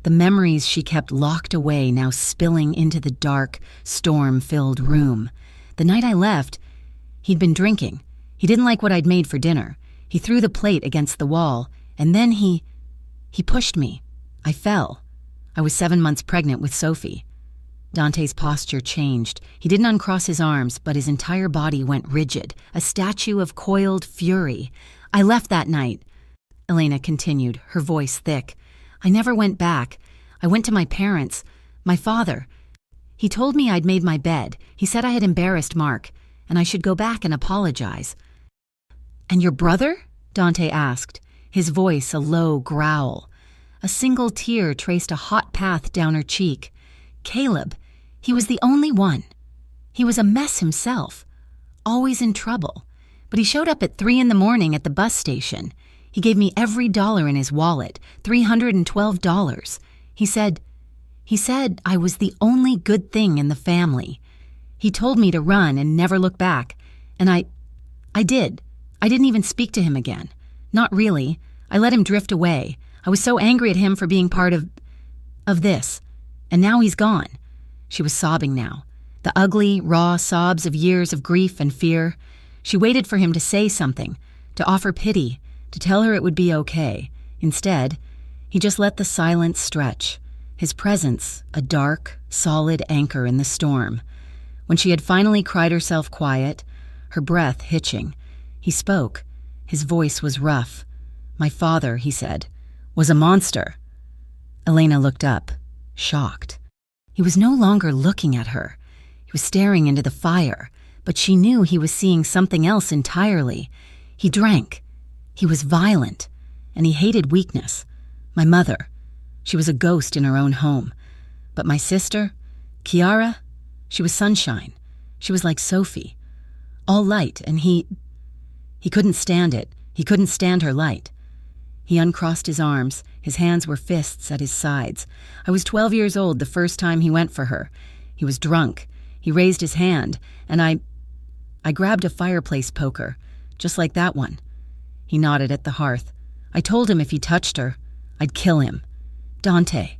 the memories she kept locked away now spilling into the dark, storm-filled room. "The night I left, he'd been drinking. He didn't like what I'd made for dinner. He threw the plate against the wall, and then he pushed me. I fell. I was 7 months pregnant with Sophie." Dante's posture changed. He didn't uncross his arms, but his entire body went rigid, a statue of coiled fury. "I left that night," Elena continued, her voice thick. "I never went back. I went to my parents, my father. He told me I'd made my bed. He said I had embarrassed Mark, and I should go back and apologize." "And your brother?" Dante asked, his voice a low growl. A single tear traced a hot path down her cheek. "Caleb, he was the only one. He was a mess himself, always in trouble. But he showed up at 3 a.m. at the bus station. He gave me every dollar in his wallet, $312. He said I was the only good thing in the family. He told me to run and never look back, and I did. I didn't even speak to him again. Not really. I let him drift away. I was so angry at him for being part of this. And now he's gone." She was sobbing now, the ugly, raw sobs of years of grief and fear. She waited for him to say something, to offer pity, to tell her it would be okay. Instead, He just let the silence stretch, his presence a dark, solid anchor in the storm. When she had finally cried herself quiet, her breath hitching, he spoke. His voice was rough. "My father," he said, "was a monster." Elena looked up, shocked. He was no longer looking at her. He was staring into the fire, but she knew he was seeing something else entirely. He drank. He was violent, and he hated weakness. My mother, she was a ghost in her own home. But my sister, Chiara, she was sunshine. She was like Sophie. All light, and he couldn't stand it. He couldn't stand her light. He uncrossed his arms. His hands were fists at his sides. I was 12 years old the first time he went for her. He was drunk. He raised his hand, and I grabbed a fireplace poker, just like that one. He nodded at the hearth. I told him if he touched her, I'd kill him. Dante.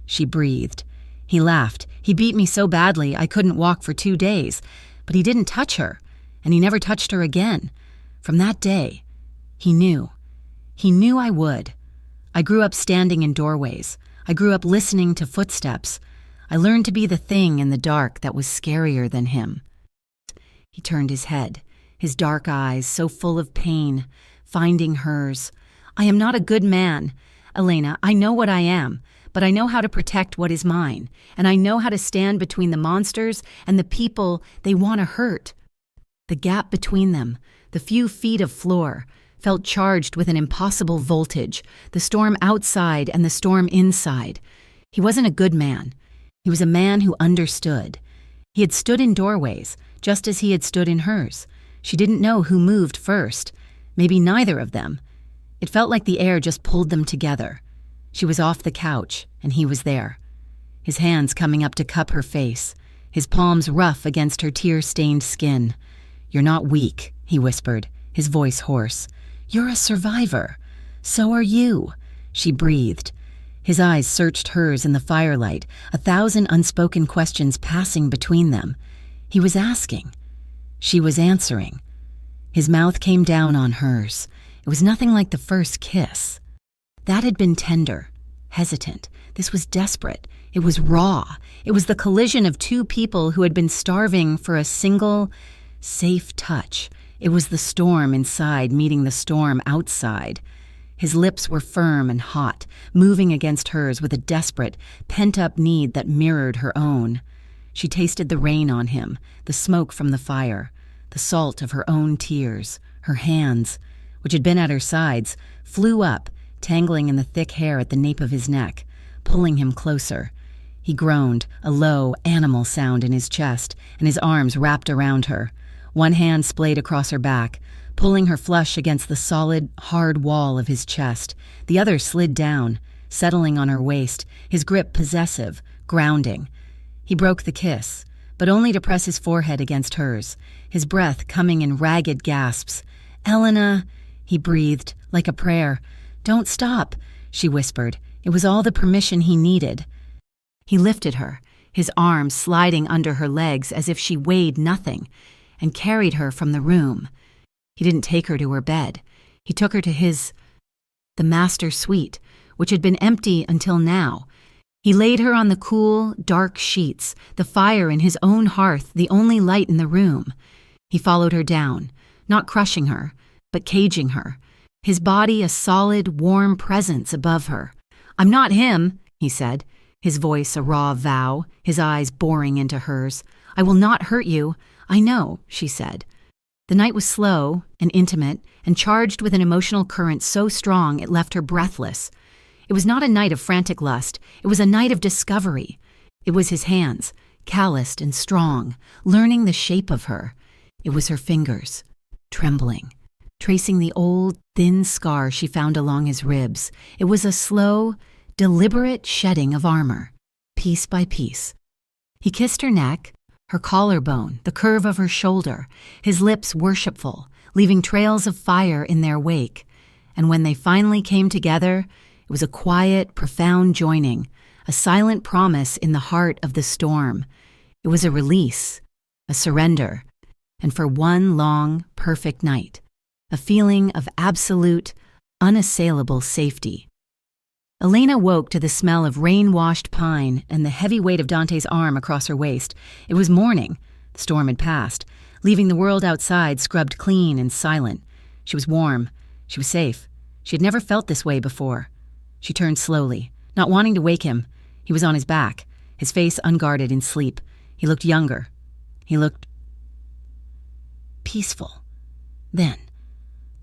She breathed. He laughed. He beat me so badly I couldn't walk for 2 days. But he didn't touch her, and he never touched her again. From that day, he knew. He knew I would. I grew up standing in doorways. I grew up listening to footsteps. I learned to be the thing in the dark that was scarier than him. He turned his head, his dark eyes so full of pain, finding hers. I am not a good man. Elena, I know what I am, but I know how to protect what is mine, and I know how to stand between the monsters and the people they want to hurt. The gap between them, the few feet of floor, felt charged with an impossible voltage, the storm outside and the storm inside. He wasn't a good man. He was a man who understood. He had stood in doorways, just as he had stood in hers. She didn't know who moved first. Maybe neither of them. It felt like the air just pulled them together. She was off the couch, and he was there. His hands coming up to cup her face, his palms rough against her tear-stained skin. "You're not weak," he whispered, his voice hoarse. "You're a survivor. So are you," she breathed. His eyes searched hers in the firelight, 1,000 unspoken questions passing between them. He was asking. She was answering. His mouth came down on hers. It was nothing like the first kiss. That had been tender, hesitant. This was desperate. It was raw. It was the collision of two people who had been starving for a single, safe touch. It was the storm inside meeting the storm outside. His lips were firm and hot, moving against hers with a desperate, pent-up need that mirrored her own. She tasted the rain on him, the smoke from the fire, the salt of her own tears. Her hands, which had been at her sides, flew up, tangling in the thick hair at the nape of his neck, pulling him closer. He groaned, a low, animal sound in his chest, and his arms wrapped around her. One hand splayed across her back, pulling her flush against the solid, hard wall of his chest. The other slid down, settling on her waist, his grip possessive, grounding. He broke the kiss, but only to press his forehead against hers, his breath coming in ragged gasps. "Elena," he breathed, like a prayer. "Don't stop," she whispered. It was all the permission he needed. He lifted her, his arms sliding under her legs as if she weighed nothing, and carried her from the room. He didn't take her to her bed. He took her to the master suite, which had been empty until now. He laid her on the cool, dark sheets, the fire in his own hearth, the only light in the room. He followed her down, not crushing her, but caging her, his body a solid, warm presence above her. "I'm not him," he said, his voice a raw vow, his eyes boring into hers. "I will not hurt you. I know," she said. The night was slow and intimate and charged with an emotional current so strong it left her breathless. It was not a night of frantic lust. It was a night of discovery. It was his hands, calloused and strong, learning the shape of her. It was her fingers, trembling, tracing the old, thin scar she found along his ribs. It was a slow, deliberate shedding of armor, piece by piece. He kissed her neck, her collarbone, the curve of her shoulder, his lips worshipful, leaving trails of fire in their wake. And when they finally came together, it was a quiet, profound joining, a silent promise in the heart of the storm. It was a release, a surrender, and for one long, perfect night, a feeling of absolute, unassailable safety. Elena woke to the smell of rain-washed pine and the heavy weight of Dante's arm across her waist. It was morning. The storm had passed, leaving the world outside scrubbed clean and silent. She was warm. She was safe. She had never felt this way before. She turned slowly, not wanting to wake him. He was on his back, his face unguarded in sleep. He looked younger. He looked peaceful. Then,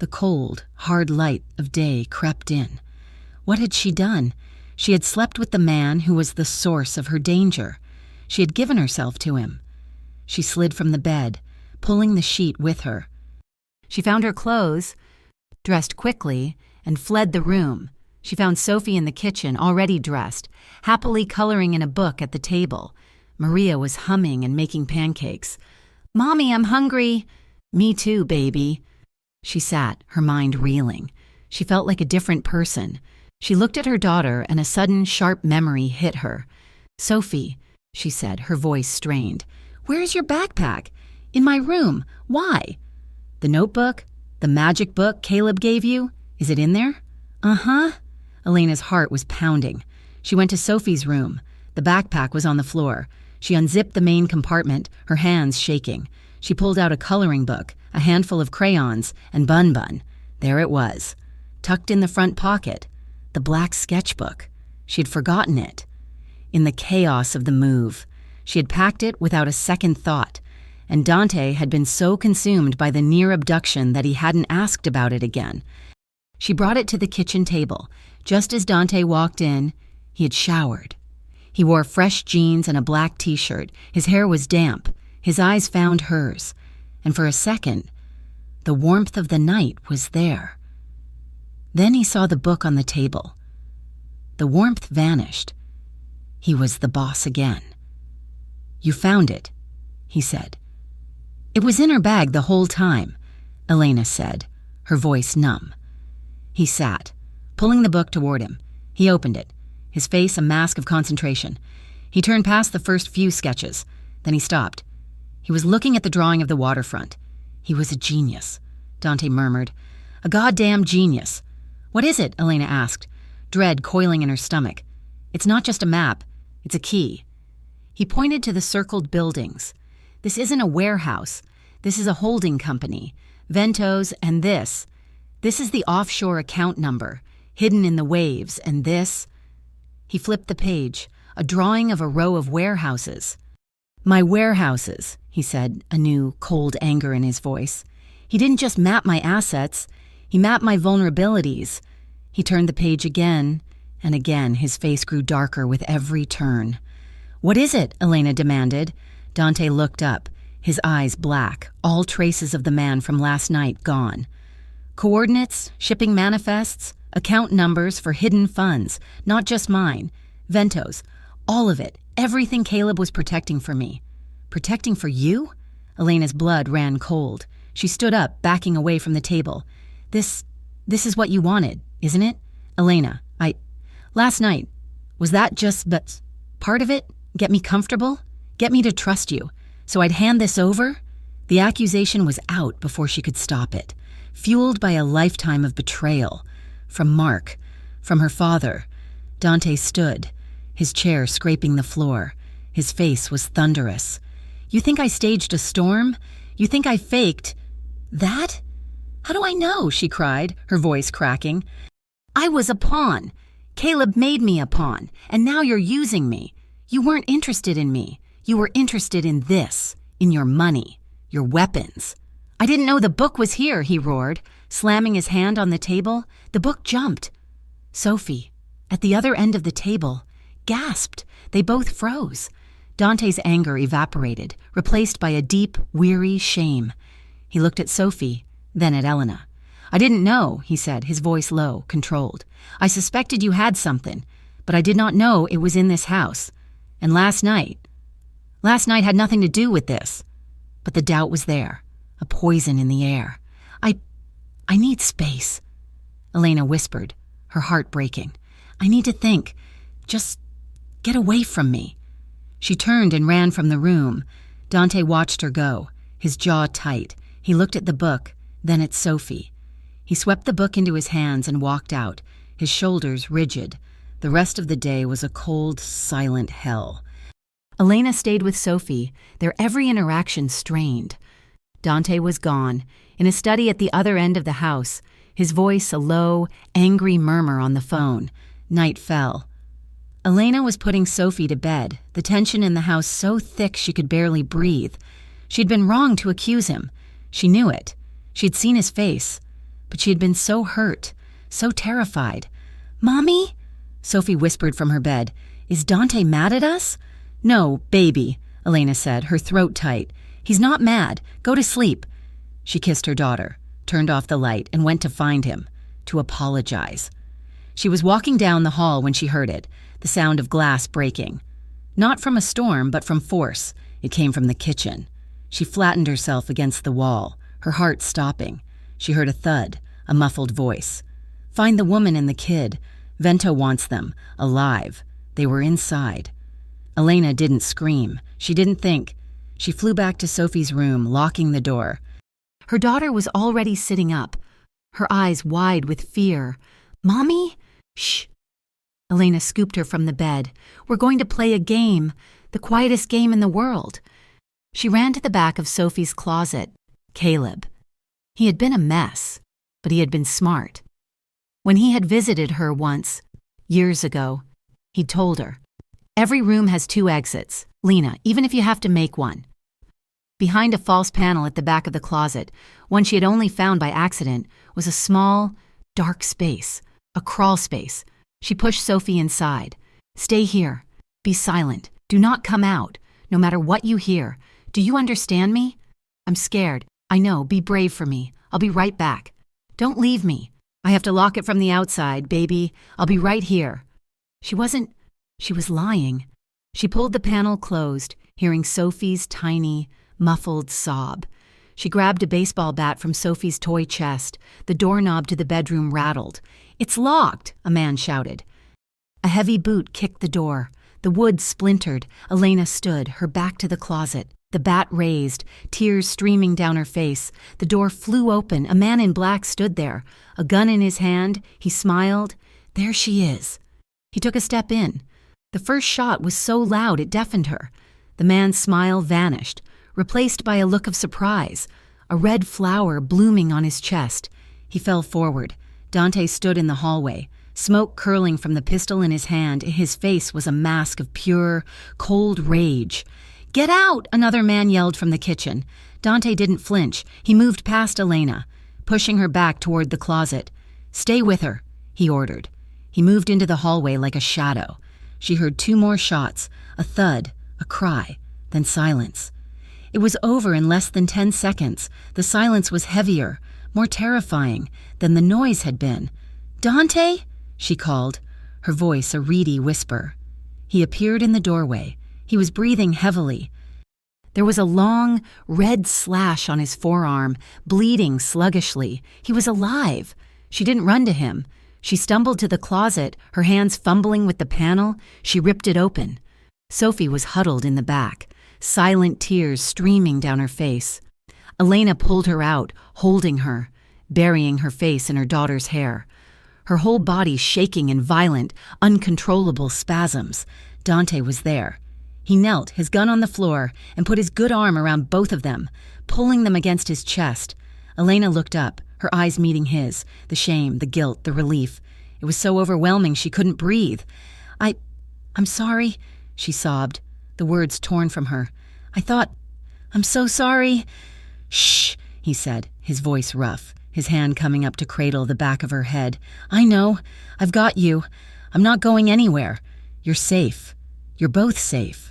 the cold, hard light of day crept in. What had she done? She had slept with the man who was the source of her danger. She had given herself to him. She slid from the bed, pulling the sheet with her. She found her clothes, dressed quickly, and fled the room. She found Sophie in the kitchen, already dressed, happily coloring in a book at the table. Maria was humming and making pancakes. "Mommy, I'm hungry." "Me too, baby." She sat, her mind reeling. She felt like a different person. She looked at her daughter, and a sudden, sharp memory hit her. "Sophie," she said, her voice strained. "Where's your backpack?" "In my room. Why?" "The notebook? The magic book Caleb gave you? Is it in there?" "Uh-huh." Elena's heart was pounding. She went to Sophie's room. The backpack was on the floor. She unzipped the main compartment, her hands shaking. She pulled out a coloring book, a handful of crayons, and Bun Bun. There it was, tucked in the front pocket. The black sketchbook. She had forgotten it. In the chaos of the move, she had packed it without a second thought, and Dante had been so consumed by the near abduction that he hadn't asked about it again. She brought it to the kitchen table. Just as Dante walked in, he had showered. He wore fresh jeans and a black t-shirt. His hair was damp. His eyes found hers. And for a second, the warmth of the night was there. Then he saw the book on the table. The warmth vanished. He was the boss again. "You found it," he said. "It was in her bag the whole time," Elena said, her voice numb. He sat, pulling the book toward him. He opened it, his face a mask of concentration. He turned past the first few sketches. Then he stopped. He was looking at the drawing of the waterfront. He was a genius, Dante murmured. "A goddamn genius." "What is it?" Elena asked, dread coiling in her stomach. "It's not just a map. It's a key." He pointed to the circled buildings. "This isn't a warehouse. This is a holding company. Ventos and this. This is the offshore account number, hidden in the waves, and this." He flipped the page, a drawing of a row of warehouses. "My warehouses," he said, a new, cold anger in his voice. "He didn't just map my assets. He mapped my vulnerabilities." He turned the page again, and again his face grew darker with every turn. "What is it?" Elena demanded. Dante looked up, his eyes black, all traces of the man from last night gone. "Coordinates, shipping manifests, account numbers for hidden funds, not just mine. Ventos, all of it, everything Caleb was protecting for me." "Protecting for you?" Elena's blood ran cold. She stood up, backing away from the table. This is what you wanted, isn't it?" "Elena, last night, was that just but part of it? Get me comfortable? Get me to trust you, so I'd hand this over?" The accusation was out before she could stop it, fueled by a lifetime of betrayal. From Mark, from her father. Dante stood, his chair scraping the floor. His face was thunderous. "You think I staged a storm? You think I faked that?" "How do I know?" she cried, her voice cracking. "I was a pawn. Caleb made me a pawn, and now you're using me. You weren't interested in me. You were interested in this, in your money, your weapons." "I didn't know the book was here," he roared, slamming his hand on the table. The book jumped. Sophie, at the other end of the table, gasped. They both froze. Dante's anger evaporated, replaced by a deep, weary shame. He looked at Sophie, then at Elena. "I didn't know," he said, his voice low, controlled. "I suspected you had something, but I did not know it was in this house. And last night had nothing to do with this. But the doubt was there, a poison in the air. I need space," Elena whispered, her heart breaking. "I need to think. Just get away from me." She turned and ran from the room. Dante watched her go, his jaw tight. He looked at the book, then at Sophie. He swept the book into his hands and walked out, his shoulders rigid. The rest of the day was a cold, silent hell. Elena stayed with Sophie, their every interaction strained. Dante was gone, in a study at the other end of the house, his voice a low, angry murmur on the phone. Night fell. Elena was putting Sophie to bed, the tension in the house so thick she could barely breathe. She'd been wrong to accuse him. She knew it. She'd seen his face. But she had been so hurt, so terrified. "Mommy?" Sophie whispered from her bed. "Is Dante mad at us?" "No, baby," Elena said, her throat tight. "He's not mad. Go to sleep." She kissed her daughter, turned off the light, and went to find him, to apologize. She was walking down the hall when she heard it, the sound of glass breaking. Not from a storm, but from force. It came from the kitchen. She flattened herself against the wall, her heart stopping. She heard a thud, a muffled voice. "Find the woman and the kid. Vento wants them, alive." They were inside. Elena didn't scream. She didn't think. She flew back to Sophie's room, locking the door. Her daughter was already sitting up, her eyes wide with fear. "Mommy?" "Shh." Elena scooped her from the bed. "We're going to play a game, the quietest game in the world." She ran to the back of Sophie's closet. Caleb. He had been a mess, but he had been smart. When he had visited her once, years ago, he'd told her, "Every room has 2 exits, Lena, even if you have to make one." Behind a false panel at the back of the closet, one she had only found by accident, was a small, dark space, a crawl space. She pushed Sophie inside. "Stay here. Be silent. Do not come out, no matter what you hear. Do you understand me? I'm scared. I know. Be brave for me. I'll be right back. Don't leave me. I have to lock it from the outside, baby. I'll be right here." She was lying. She pulled the panel closed, hearing Sophie's tiny, muffled sob. She grabbed a baseball bat from Sophie's toy chest. The doorknob to the bedroom rattled. "It's locked," a man shouted. A heavy boot kicked the door. The wood splintered. Elena stood, her back to the closet. The bat raised, tears streaming down her face. The door flew open. A man in black stood there, a gun in his hand. He smiled. "There she is." He took a step in. The first shot was so loud it deafened her. The man's smile vanished, replaced by a look of surprise, a red flower blooming on his chest. He fell forward. Dante stood in the hallway, smoke curling from the pistol in his hand. His face was a mask of pure, cold rage. "Get out!" another man yelled from the kitchen. Dante didn't flinch. He moved past Elena, pushing her back toward the closet. "Stay with her," he ordered. He moved into the hallway like a shadow. She heard 2 more shots, a thud, a cry, then silence. It was over in less than 10 seconds. The silence was heavier, more terrifying than the noise had been. "Dante?" she called, her voice a reedy whisper. He appeared in the doorway. He was breathing heavily. There was a long, red slash on his forearm, bleeding sluggishly. He was alive. She didn't run to him. She stumbled to the closet, her hands fumbling with the panel. She ripped it open. Sophie was huddled in the back, silent tears streaming down her face. Elena pulled her out, holding her, burying her face in her daughter's hair, her whole body shaking in violent, uncontrollable spasms. Dante was there. He knelt, his gun on the floor, and put his good arm around both of them, pulling them against his chest. Elena looked up, her eyes meeting his, the shame, the guilt, the relief. It was so overwhelming she couldn't breathe. I'm sorry," she sobbed, the words torn from her. I'm so sorry." "Shh," he said, his voice rough, his hand coming up to cradle the back of her head. "I know. I've got you. I'm not going anywhere. You're safe. You're both safe."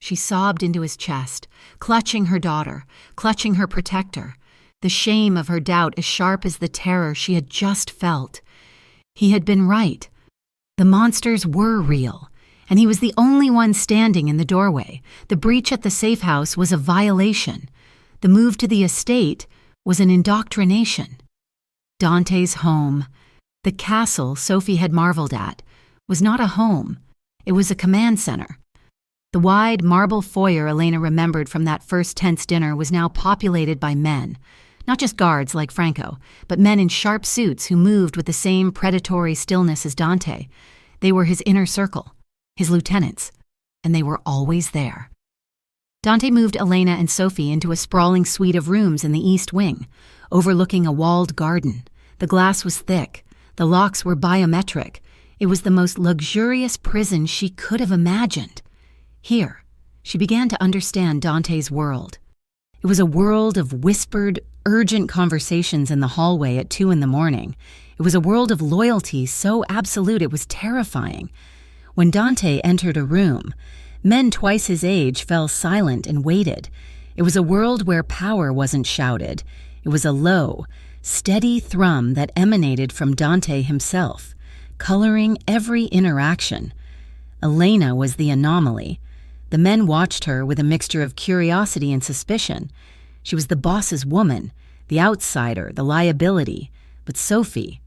She sobbed into his chest, clutching her daughter, clutching her protector, the shame of her doubt as sharp as the terror she had just felt. He had been right. The monsters were real, and he was the only one standing in the doorway. The breach at the safe house was a violation. The move to the estate was an indoctrination. Dante's home, the castle Sophie had marveled at, was not a home. It was a command center. The wide marble foyer Elena remembered from that first tense dinner was now populated by men. Not just guards like Franco, but men in sharp suits who moved with the same predatory stillness as Dante. They were his inner circle, his lieutenants, and they were always there. Dante moved Elena and Sophie into a sprawling suite of rooms in the east wing, overlooking a walled garden. The glass was thick. The locks were biometric. It was the most luxurious prison she could have imagined. Here, she began to understand Dante's world. It was a world of whispered, urgent conversations in the hallway at 2 a.m. It was a world of loyalty so absolute it was terrifying. When Dante entered a room, men twice his age fell silent and waited. It was a world where power wasn't shouted. It was a low, steady thrum that emanated from Dante himself, coloring every interaction. Elena was the anomaly. The men watched her with a mixture of curiosity and suspicion. She was the boss's woman, the outsider, the liability. But Sophie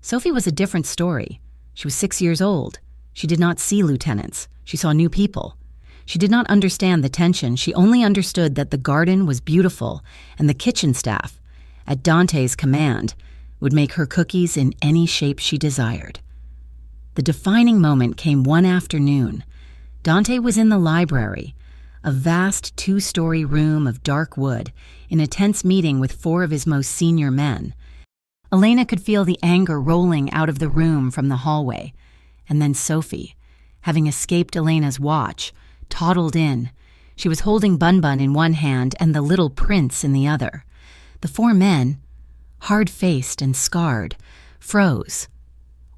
was a different story. She was 6 years old. She did not see lieutenants. She saw new people. She did not understand the tension. She only understood that the garden was beautiful and the kitchen staff, at Dante's command, would make her cookies in any shape she desired. The defining moment came one afternoon. Dante was in the library, a vast 2-story room of dark wood, in a tense meeting with 4 of his most senior men. Elena could feel the anger rolling out of the room from the hallway. And then Sophie, having escaped Elena's watch, toddled in. She was holding Bun-Bun in one hand and the little prince in the other. The 4 men, hard-faced and scarred, froze.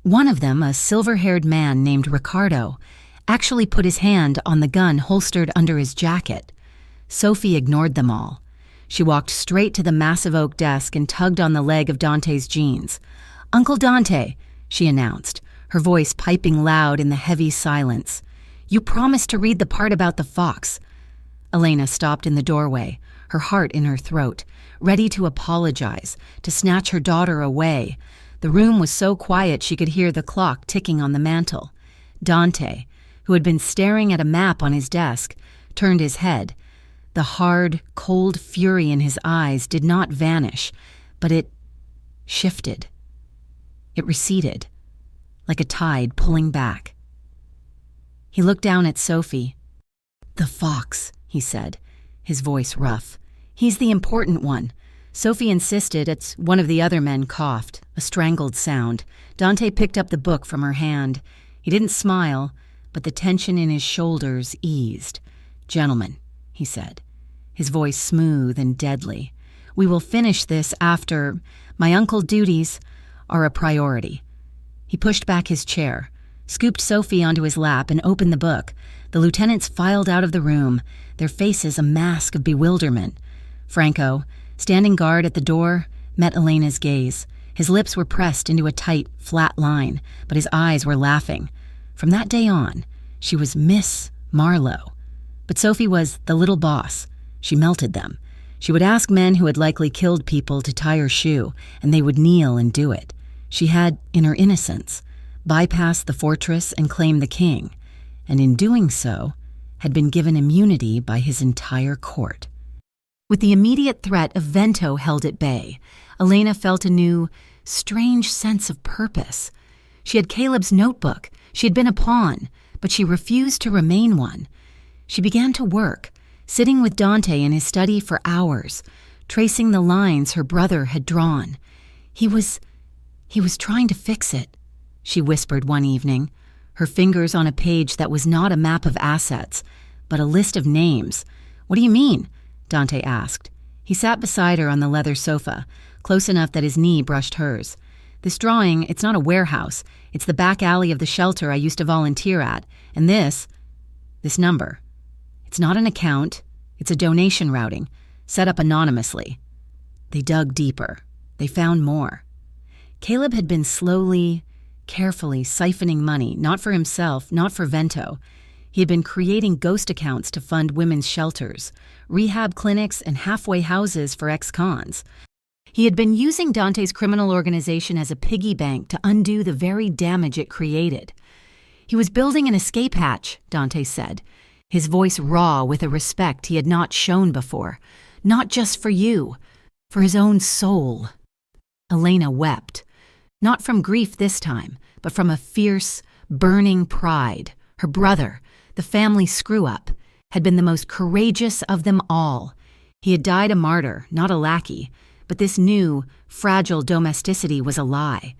One of them, a silver-haired man named Ricardo, actually put his hand on the gun holstered under his jacket. Sophie ignored them all. She walked straight to the massive oak desk and tugged on the leg of Dante's jeans. "Uncle Dante," she announced, her voice piping loud in the heavy silence. "You promised to read the part about the fox." Elena stopped in the doorway, her heart in her throat, ready to apologize, to snatch her daughter away. The room was so quiet she could hear the clock ticking on the mantel. Dante, who had been staring at a map on his desk, turned his head. The hard, cold fury in his eyes did not vanish, but it shifted. It receded, like a tide pulling back. He looked down at Sophie. "The fox," he said, his voice rough. "He's the important one." Sophie insisted. One of the other men coughed, a strangled sound. Dante picked up the book from her hand. He didn't smile, but the tension in his shoulders eased. "Gentlemen," he said, his voice smooth and deadly, "we will finish this after. My uncle's duties are a priority." He pushed back his chair, scooped Sophie onto his lap, and opened the book. The lieutenants filed out of the room, their faces a mask of bewilderment. Franco, standing guard at the door, met Elena's gaze. His lips were pressed into a tight, flat line, but his eyes were laughing. From that day on, she was Miss Marlowe. But Sophie was the little boss. She melted them. She would ask men who had likely killed people to tie her shoe, and they would kneel and do it. She had, in her innocence, bypassed the fortress and claimed the king, and in doing so, had been given immunity by his entire court. With the immediate threat of Vento held at bay, Elena felt a new, strange sense of purpose. She had Caleb's notebook. She had been a pawn, but she refused to remain one. She began to work, sitting with Dante in his study for hours, tracing the lines her brother had drawn. He was trying to fix it, she whispered one evening, her fingers on a page that was not a map of assets, but a list of names. "What do you mean?" Dante asked. He sat beside her on the leather sofa, close enough that his knee brushed hers. "This drawing, it's not a warehouse. It's the back alley of the shelter I used to volunteer at. And this number. It's not an account. It's a donation routing, set up anonymously." They dug deeper. They found more. Caleb had been slowly, carefully siphoning money, not for himself, not for Vento. He had been creating ghost accounts to fund women's shelters, rehab clinics, and halfway houses for ex-cons. He had been using Dante's criminal organization as a piggy bank to undo the very damage it created. "He was building an escape hatch," Dante said, his voice raw with a respect he had not shown before. "Not just for you. For his own soul. Elena wept, not from grief this time, but from a fierce, burning pride. Her brother, the family screw-up, had been the most courageous of them all. He had died a martyr, not a lackey, but this new, fragile domesticity was a lie.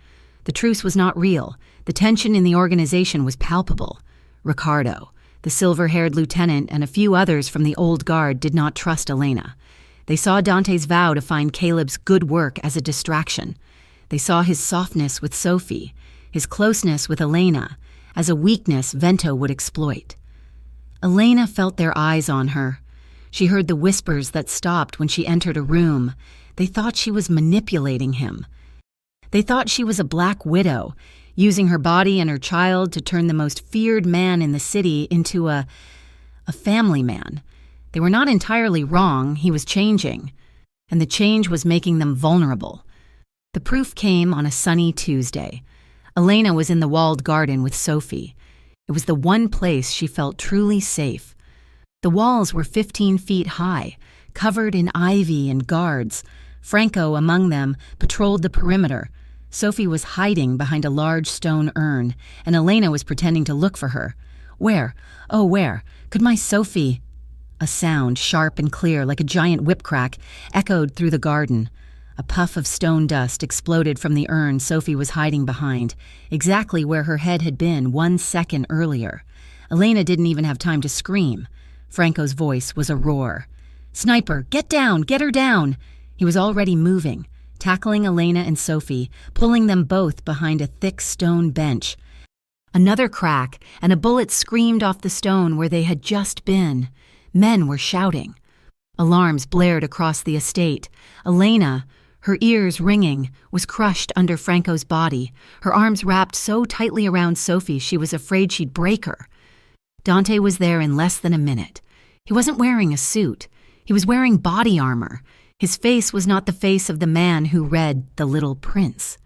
The truce was not real. The tension in the organization was palpable. Ricardo, the silver-haired lieutenant, and a few others from the old guard did not trust Elena. They saw Dante's vow to find Caleb's good work as a distraction. They saw his softness with Sophie, his closeness with Elena, as a weakness Vento would exploit. Elena felt their eyes on her. She heard the whispers that stopped when she entered a room. They thought she was manipulating him. They thought she was a black widow, using her body and her child to turn the most feared man in the city into a family man. They were not entirely wrong. He was changing, and the change was making them vulnerable. The proof came on a sunny Tuesday. Elena was in the walled garden with Sophie. It was the one place she felt truly safe. The walls were 15 feet high, covered in ivy and guards. Franco, among them, patrolled the perimeter. Sophie was hiding behind a large stone urn, and Elena was pretending to look for her. Where? Oh, where? Could my Sophie... A sound, sharp and clear like a giant whip crack, echoed through the garden. A puff of stone dust exploded from the urn Sophie was hiding behind, exactly where her head had been 1 second earlier. Elena didn't even have time to scream. Franco's voice was a roar. "Sniper, get down! Get her down!" He was already moving, tackling Elena and Sophie, pulling them both behind a thick stone bench. Another crack, and a bullet screamed off the stone where they had just been. Men were shouting. Alarms blared across the estate. Elena, her ears ringing, was crushed under Franco's body, her arms wrapped so tightly around Sophie she was afraid she'd break her. Dante was there in less than a minute. He wasn't wearing a suit. He was wearing body armor. His face was not the face of the man who read The Little Prince.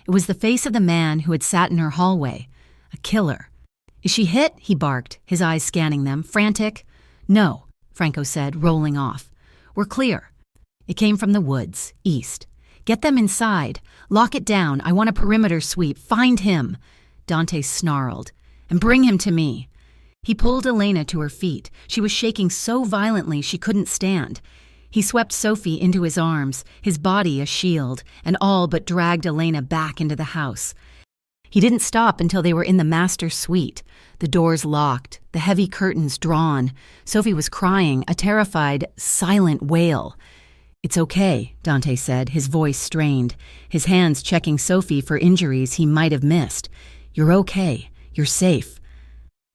It was the face of the man who had sat in her hallway, a killer. "Is she hit?" he barked, his eyes scanning them, frantic. "No," Franco said, rolling off. "We're clear." It came from the woods, east. "Get them inside. Lock it down. I want a perimeter sweep. Find him." Dante snarled. "And bring him to me." He pulled Elena to her feet. She was shaking so violently she couldn't stand. He swept Sophie into his arms, his body a shield, and all but dragged Elena back into the house. He didn't stop until they were in the master suite, the doors locked, the heavy curtains drawn. Sophie was crying, a terrified, silent wail. "It's okay," Dante said, his voice strained, his hands checking Sophie for injuries he might have missed. "You're okay. You're safe."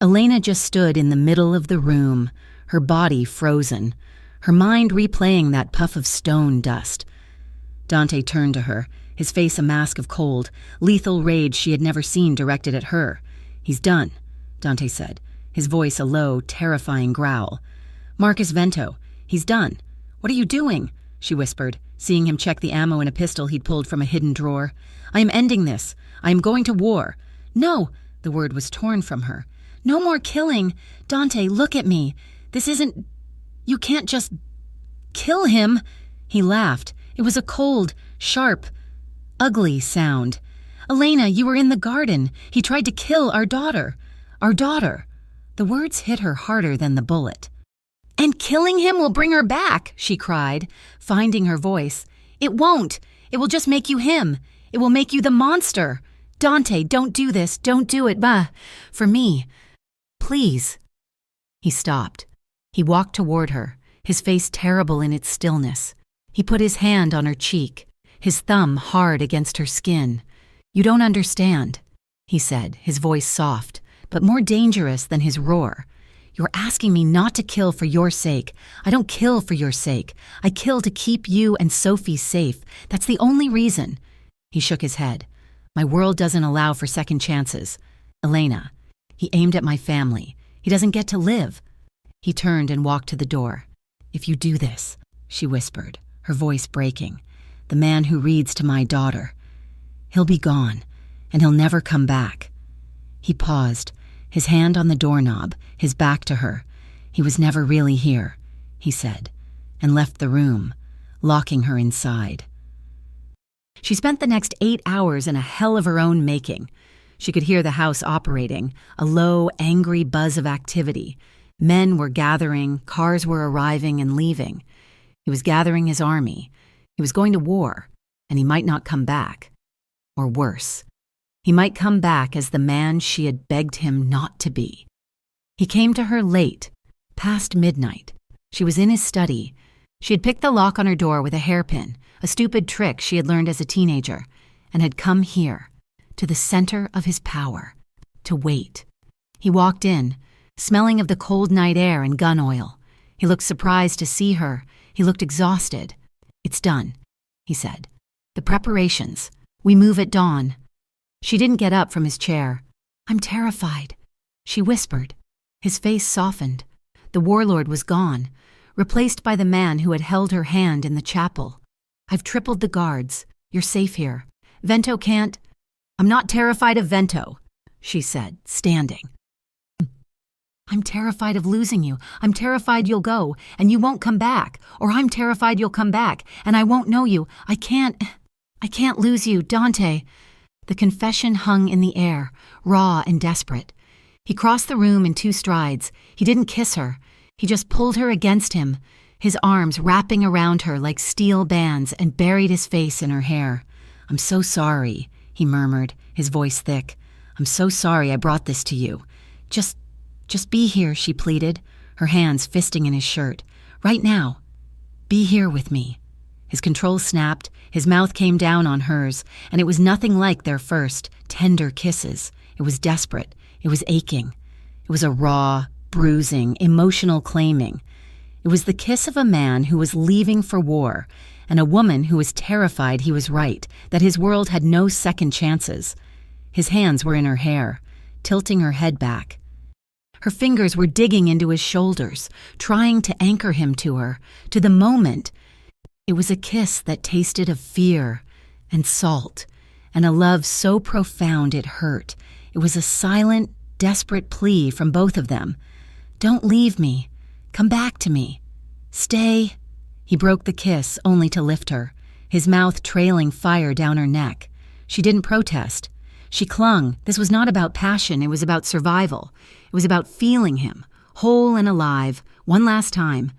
Elena just stood in the middle of the room, her body frozen, her mind replaying that puff of stone dust. Dante turned to her, his face a mask of cold, lethal rage she had never seen directed at her. "He's done," Dante said, his voice a low, terrifying growl. "Marcus Vento, he's done." "What are you doing?" she whispered, seeing him check the ammo in a pistol he'd pulled from a hidden drawer. "I am ending this. I am going to war." "No," the word was torn from her. "No more killing. Dante, look at me. This isn't... You can't just... kill him." He laughed. It was a cold, sharp, ugly sound. "Elena, you were in the garden. He tried to kill our daughter. Our daughter." The words hit her harder than the bullet. "And killing him will bring her back," she cried, finding her voice. "It won't. It will just make you him. It will make you the monster. Dante, don't do this. Don't do it. For me. Please." He stopped. He walked toward her, his face terrible in its stillness. He put his hand on her cheek, his thumb hard against her skin. "You don't understand," he said, his voice soft, but more dangerous than his roar. "You're asking me not to kill for your sake. I don't kill for your sake. I kill to keep you and Sophie safe. That's the only reason." He shook his head. "My world doesn't allow for second chances. Elena, he aimed at my family. He doesn't get to live." He turned and walked to the door. "If you do this," she whispered, her voice breaking, "the man who reads to my daughter, he'll be gone, and he'll never come back." He paused, his hand on the doorknob, his back to her. "He was never really here," he said, and left the room. locking her inside. She spent the next 8 hours in a hell of her own making. She could hear the house operating, a low, angry buzz of activity. Men were gathering, cars were arriving and leaving. He was gathering his army. He was going to war, and he might not come back. Or worse, he might come back as the man she had begged him not to be. He came to her late, past midnight. She was in his study. She had picked the lock on her door with a hairpin, a stupid trick she had learned as a teenager, and had come here, to the center of his power, to wait. He walked in, smelling of the cold night air and gun oil. He looked surprised to see her. He looked exhausted. "It's done," he said. "The preparations. We move at dawn." She didn't get up from his chair. "I'm terrified," she whispered. His face softened. The warlord was gone, replaced by the man who had held her hand in the chapel. "I've tripled the guards. You're safe here. Vento can't—" "I'm not terrified of Vento," she said, standing. "I'm terrified of losing you. I'm terrified you'll go, and you won't come back. Or I'm terrified you'll come back, and I won't know you. I can't lose you, Dante." The confession hung in the air, raw and desperate. He crossed the room in 2 strides. He didn't kiss her. He just pulled her against him, his arms wrapping around her like steel bands, and buried his face in her hair. "I'm so sorry," he murmured, his voice thick. "I'm so sorry I brought this to you. Just be here," she pleaded, her hands fisting in his shirt. "Right now. Be here with me." His control snapped, his mouth came down on hers, and it was nothing like their first, tender kisses. It was desperate. It was aching. It was a raw, bruising, emotional claiming. It was the kiss of a man who was leaving for war, and a woman who was terrified he was right, that his world had no second chances. His hands were in her hair, tilting her head back. Her fingers were digging into his shoulders, trying to anchor him to her, to the moment. It was a kiss that tasted of fear and salt, and a love so profound it hurt. It was a silent, desperate plea from both of them. "Don't leave me. Come back to me. Stay." He broke the kiss, only to lift her, his mouth trailing fire down her neck. She didn't protest. She clung. This was not about passion, it was about survival. It was about feeling him, whole and alive, one last time.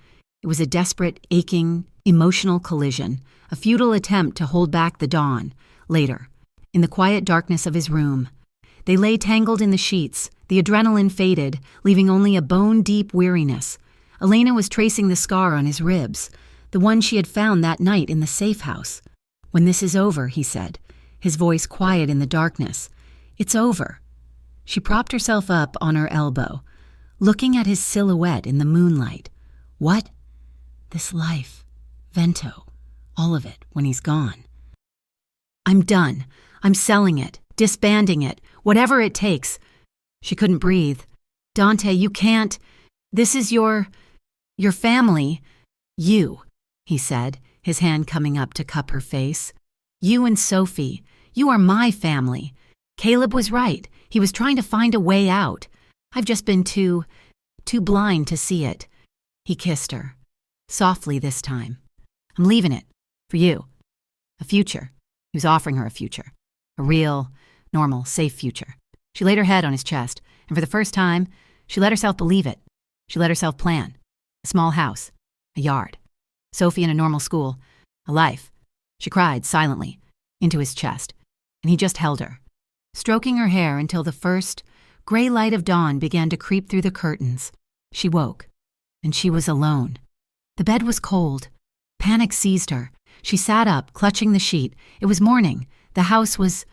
It was a desperate, aching, emotional collision, a futile attempt to hold back the dawn. Later, in the quiet darkness of his room, they lay tangled in the sheets. The adrenaline faded, leaving only a bone-deep weariness. Elena was tracing the scar on his ribs, the one she had found that night in the safe house. "When this is over," he said, his voice quiet in the darkness. "It's over." She propped herself up on her elbow, looking at his silhouette in the moonlight. "What?" "This life. Vento. All of it, when he's gone." "I'm done. I'm selling it, disbanding it, whatever it takes." She couldn't breathe. "Dante, you can't. This is your family. You," he said, his hand coming up to cup her face. "You and Sophie. You are my family. Caleb was right. He was trying to find a way out. I've just been too blind to see it." He kissed her, softly this time. "I'm leaving it. For you. A future." He was offering her a future. A real, normal, safe future. She laid her head on his chest, and for the first time, she let herself believe it. She let herself plan. A small house. A yard. Sophie in a normal school. A life. She cried silently into his chest, and he just held her, stroking her hair until the first gray light of dawn began to creep through the curtains. She woke, and she was alone. The bed was cold. Panic seized her. She sat up, clutching the sheet. It was morning. The house was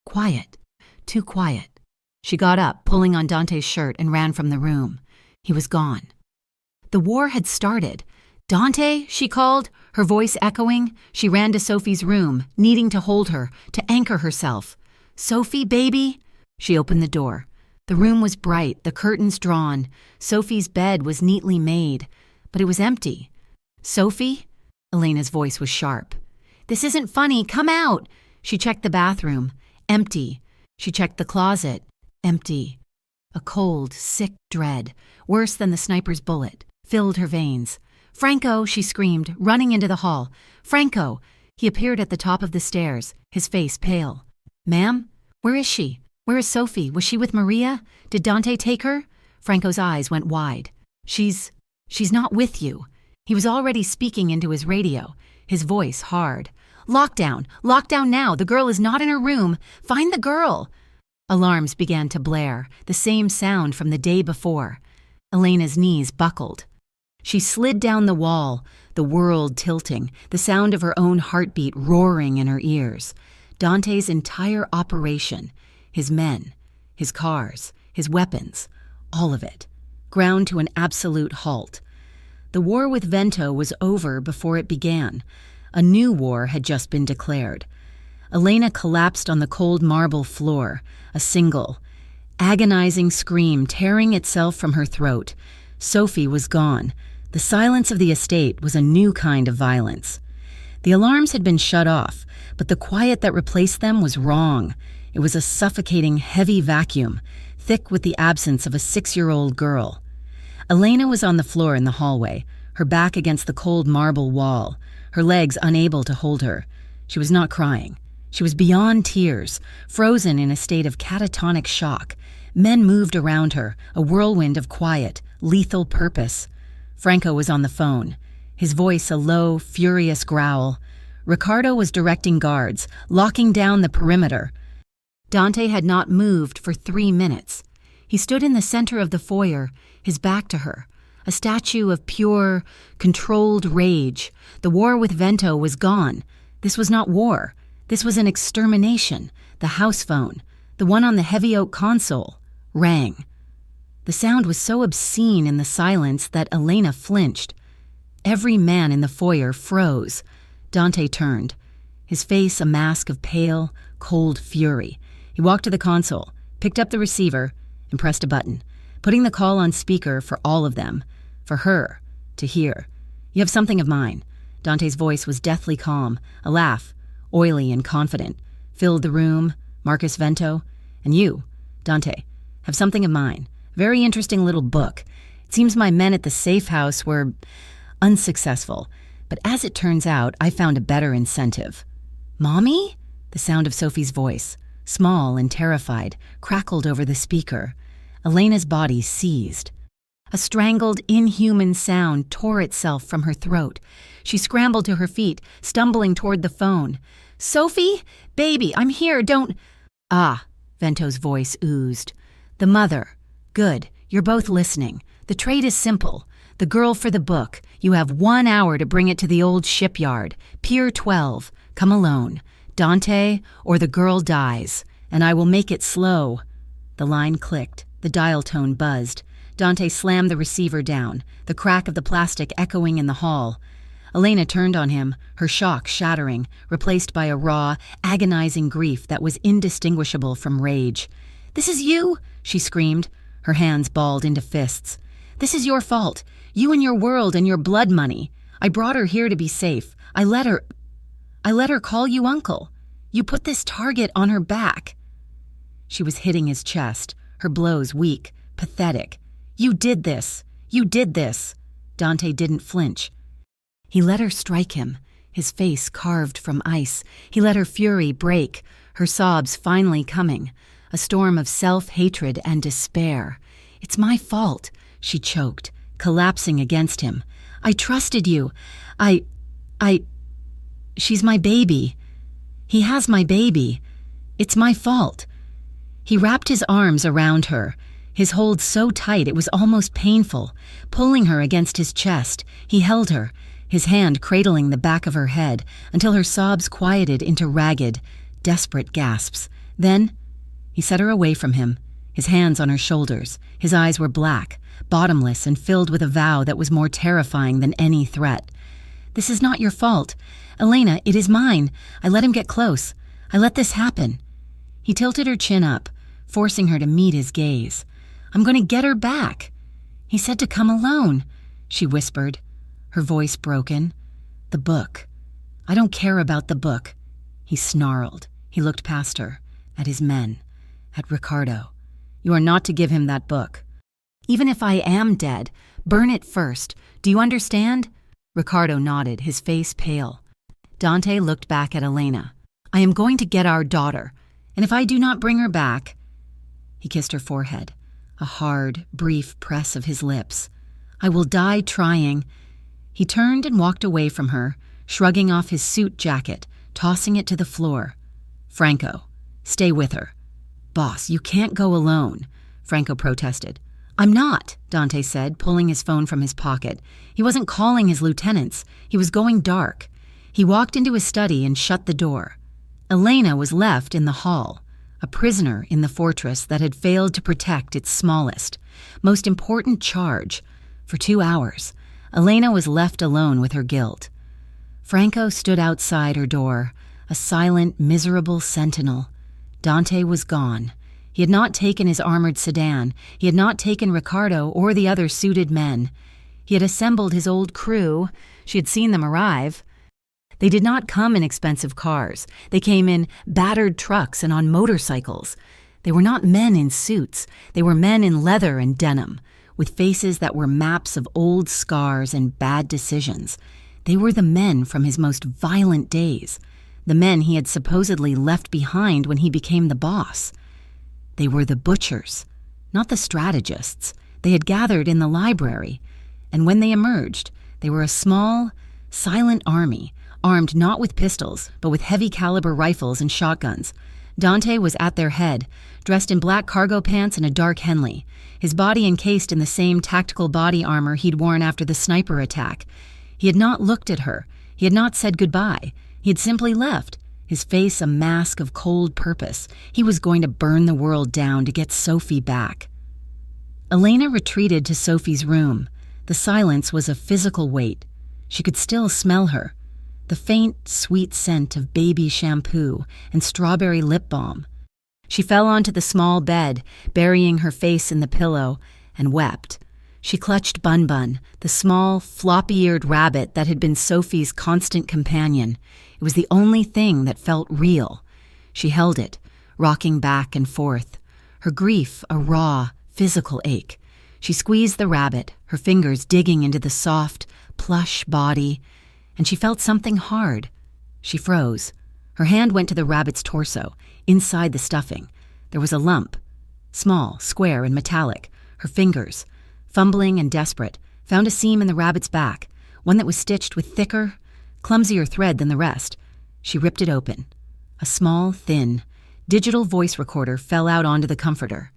quiet. Too quiet. She got up, pulling on Dante's shirt, and ran from the room. He was gone. The war had started. "Dante," she called, her voice echoing. She ran to Sophie's room, needing to hold her, to anchor herself. "Sophie, baby?" She opened the door. The room was bright, the curtains drawn. Sophie's bed was neatly made, but it was empty. "Sophie?" Elena's voice was sharp. "This isn't funny. Come out." She checked the bathroom. Empty. She checked the closet. Empty. A cold, sick dread, worse than the sniper's bullet, filled her veins. Franco, she screamed, running into the hall. Franco! He appeared at the top of the stairs, his face pale. Ma'am? Where is she? Where is Sophie? Was she with Maria? Did Dante take her? Franco's eyes went wide. She's not with you. He was already speaking into his radio, his voice hard. Lockdown! Lockdown now! The girl is not in her room! Find the girl! Alarms began to blare, the same sound from the day before. Elena's knees buckled. She slid down the wall, the world tilting, the sound of her own heartbeat roaring in her ears. Dante's entire operation, his men, his cars, his weapons, all of it, ground to an absolute halt. The war with Vento was over before it began. A new war had just been declared. Elena collapsed on the cold marble floor, a single, agonizing scream tearing itself from her throat. Sophie was gone. The silence of the estate was a new kind of violence. The alarms had been shut off, but the quiet that replaced them was wrong. It was a suffocating, heavy vacuum, thick with the absence of a 6-year-old girl. Elena was on the floor in the hallway, her back against the cold marble wall, her legs unable to hold her. She was not crying. She was beyond tears, frozen in a state of catatonic shock. Men moved around her, a whirlwind of quiet, lethal purpose. Franco was on the phone, his voice a low, furious growl. Ricardo was directing guards, locking down the perimeter. Dante had not moved for 3 minutes. He stood in the center of the foyer, his back to her, a statue of pure, controlled rage. The war with Vento was gone. This was not war. This was an extermination. The house phone, the one on the heavy oak console, rang. The sound was so obscene in the silence that Elena flinched. Every man in the foyer froze. Dante turned, his face a mask of pale, cold fury. He walked to the console, picked up the receiver, and pressed a button, putting the call on speaker for all of them, for her to hear. You have something of mine. Dante's voice was deathly calm. A laugh, oily and confident, filled the room. Marcus Vento, and you, Dante, have something of mine. Very interesting little book. It seems my men at the safe house were unsuccessful, but as it turns out, I found a better incentive. Mommy? The sound of Sophie's voice, small and terrified, crackled over the speaker. Elena's body seized. A strangled, inhuman sound tore itself from her throat. She scrambled to her feet, stumbling toward the phone. Sophie? Baby, I'm here, don't... Ah, Vento's voice oozed. The mother. Good, you're both listening. The trade is simple. The girl for the book. You have 1 hour to bring it to the old shipyard. Pier 12. Come alone. Dante, or the girl dies. And I will make it slow. The line clicked. The dial tone buzzed. Dante slammed the receiver down, the crack of the plastic echoing in the hall. Elena turned on him, her shock shattering, replaced by a raw, agonizing grief that was indistinguishable from rage. This is you, she screamed, her hands balled into fists. This is your fault. You and your world and your blood money. I brought her here to be safe. I let her call you uncle. You put this target on her back. She was hitting his chest, her blows weak, pathetic. You did this. You did this. Dante didn't flinch. He let her strike him, his face carved from ice. He let her fury break, her sobs finally coming, a storm of self-hatred and despair. It's my fault, she choked, collapsing against him. I trusted you. She's my baby. He has my baby. It's my fault. He wrapped his arms around her, his hold so tight it was almost painful. Pulling her against his chest, he held her, his hand cradling the back of her head until her sobs quieted into ragged, desperate gasps. Then, he set her away from him, his hands on her shoulders. His eyes were black, bottomless, and filled with a vow that was more terrifying than any threat. This is not your fault. Elena, it is mine. I let him get close. I let this happen. He tilted her chin up, forcing her to meet his gaze. I'm going to get her back. He said to come alone, she whispered, her voice broken. The book. I don't care about the book. He snarled. He looked past her, at his men, at Ricardo. You are not to give him that book. Even if I am dead, burn it first. Do you understand? Ricardo nodded, his face pale. Dante looked back at Elena. I am going to get our daughter, and if I do not bring her back... He kissed her forehead, a hard, brief press of his lips. I will die trying. He turned and walked away from her, shrugging off his suit jacket, tossing it to the floor. Franco, stay with her. Boss, you can't go alone, Franco protested. I'm not, Dante said, pulling his phone from his pocket. He wasn't calling his lieutenants. He was going dark. He walked into his study and shut the door. Elena was left in the hall, a prisoner in the fortress that had failed to protect its smallest, most important charge. For 2 hours, Elena was left alone with her guilt. Franco stood outside her door, a silent, miserable sentinel. Dante was gone. He had not taken his armored sedan. He had not taken Ricardo or the other suited men. He had assembled his old crew. She had seen them arrive. They did not come in expensive cars. They came in battered trucks and on motorcycles. They were not men in suits. They were men in leather and denim, with faces that were maps of old scars and bad decisions. They were the men from his most violent days, the men he had supposedly left behind when he became the boss. They were the butchers, not the strategists. They had gathered in the library, and when they emerged, they were a small, silent army, armed not with pistols, but with heavy-caliber rifles and shotguns. Dante was at their head, dressed in black cargo pants and a dark Henley, his body encased in the same tactical body armor he'd worn after the sniper attack. He had not looked at her. He had not said goodbye. He had simply left, his face a mask of cold purpose. He was going to burn the world down to get Sophie back. Elena retreated to Sophie's room. The silence was a physical weight. She could still smell her. The faint, sweet scent of baby shampoo and strawberry lip balm. She fell onto the small bed, burying her face in the pillow, and wept. She clutched Bun Bun, the small, floppy-eared rabbit that had been Sophie's constant companion. It was the only thing that felt real. She held it, rocking back and forth, her grief a raw, physical ache. She squeezed the rabbit, her fingers digging into the soft, plush body, and she felt something hard. She froze. Her hand went to the rabbit's torso, inside the stuffing. There was a lump, small, square, and metallic. Her fingers, fumbling and desperate, found a seam in the rabbit's back, one that was stitched with thicker, clumsier thread than the rest. She ripped it open. A small, thin, digital voice recorder fell out onto the comforter.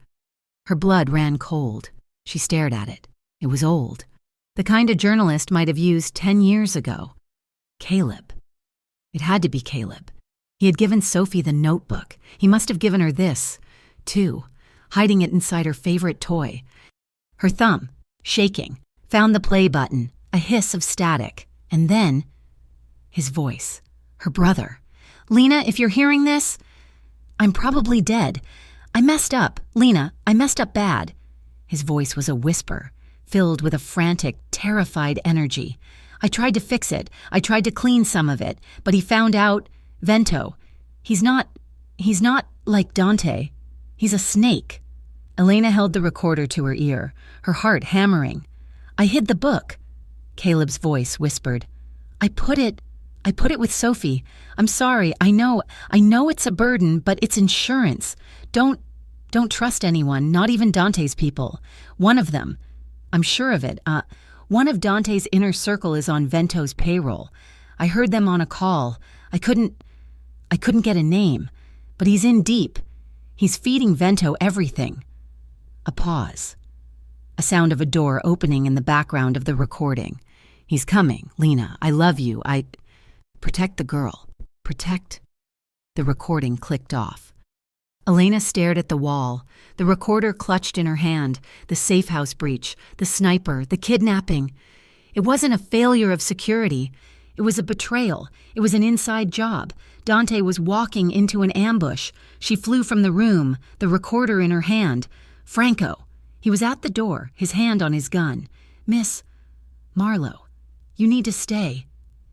Her blood ran cold. She stared at it. It was old. The kind a journalist might have used 10 years ago. Caleb. It had to be Caleb. He had given Sophie the notebook. He must have given her this, too, hiding it inside her favorite toy. Her thumb, shaking, found the play button, a hiss of static, and then his voice, her brother. Lena, if you're hearing this, I'm probably dead. I messed up. Lena, I messed up bad. His voice was a whisper, filled with a frantic, terrified energy. I tried to fix it. I tried to clean some of it, but he found out, Vento. He's not like Dante. He's a snake. Elena held the recorder to her ear, her heart hammering. I hid the book. Caleb's voice whispered. I put it with Sophie. I'm sorry. I know it's a burden, but it's insurance. Don't trust anyone, not even Dante's people. One of them, I'm sure of it. One of Dante's inner circle is on Vento's payroll. I heard them on a call. I couldn't get a name, but he's in deep. He's feeding Vento everything. A pause. A sound of a door opening in the background of the recording. He's coming, Lena. I love you. Protect the girl. Protect. The recording clicked off. Elena stared at the wall, the recorder clutched in her hand, the safe house breach, the sniper, the kidnapping. It wasn't a failure of security. It was a betrayal. It was an inside job. Dante was walking into an ambush. She flew from the room, the recorder in her hand. Franco. He was at the door, his hand on his gun. Miss Marlowe, you need to stay.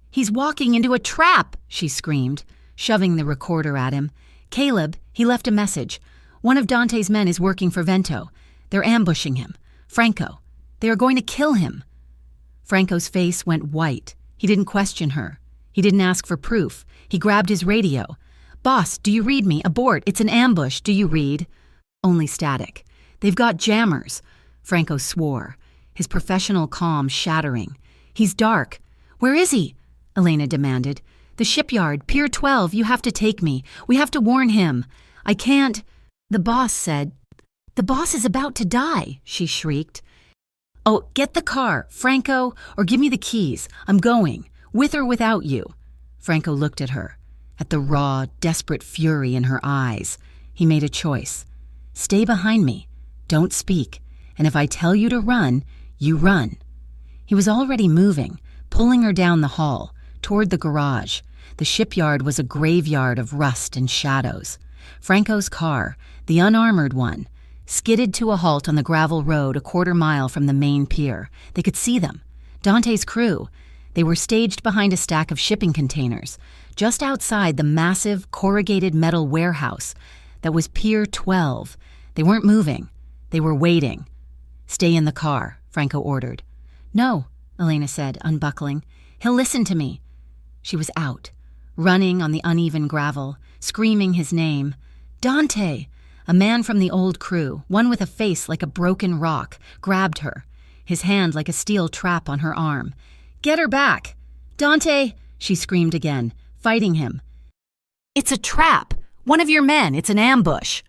He's walking into a trap, she screamed, shoving the recorder at him. Caleb, he left a message. One of Dante's men is working for Vento. They're ambushing him. Franco, they are going to kill him. Franco's face went white. He didn't question her. He didn't ask for proof. He grabbed his radio. "Boss, do you read me? Abort. It's an ambush. Do you read?" Only static. "They've got jammers." Franco swore, his professional calm shattering. "He's dark." "Where is he?" Elena demanded. "The shipyard, Pier 12. You have to take me. We have to warn him." "I can't." The boss said. "The boss is about to die," she shrieked. "Oh, get the car, Franco, or give me the keys. I'm going, with or without you." Franco looked at her, at the raw, desperate fury in her eyes. He made a choice. "Stay behind me. Don't speak. And if I tell you to run, you run." He was already moving, pulling her down the hall, toward the garage. The shipyard was a graveyard of rust and shadows. Franco's car, the unarmored one, skidded to a halt on the gravel road a quarter-mile from the main pier. They could see them. Dante's crew. They were staged behind a stack of shipping containers, just outside the massive, corrugated metal warehouse that was Pier 12. They weren't moving. They were waiting. "Stay in the car," Franco ordered. "No," Elena said, unbuckling. "He'll listen to me." She was out, running on the uneven gravel, screaming his name. "Dante!" A man from the old crew, one with a face like a broken rock, grabbed her, his hand like a steel trap on her arm. "Get her back!" "Dante!" she screamed again, fighting him. "It's a trap! One of your men! It's an ambush!"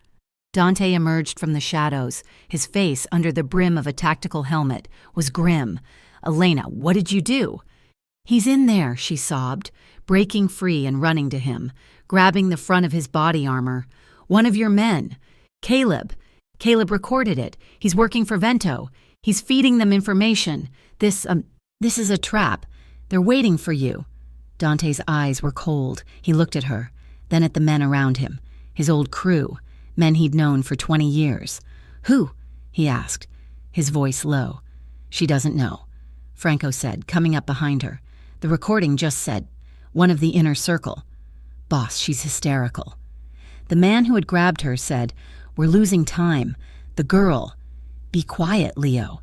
Dante emerged from the shadows. His face, under the brim of a tactical helmet, was grim. "Elena, what did you do?" "He's in there," she sobbed, breaking free and running to him, grabbing the front of his body armor. "One of your men. Caleb. Caleb recorded it. He's working for Vento. He's feeding them information. This is a trap. They're waiting for you." Dante's eyes were cold. He looked at her, then at the men around him, his old crew, men he'd known for 20 years. "Who?" he asked, his voice low. "She doesn't know," Franco said, coming up behind her. The recording just said, "One of the inner circle." "Boss, she's hysterical." The man who had grabbed her said, "We're losing time. The girl." "Be quiet, Leo."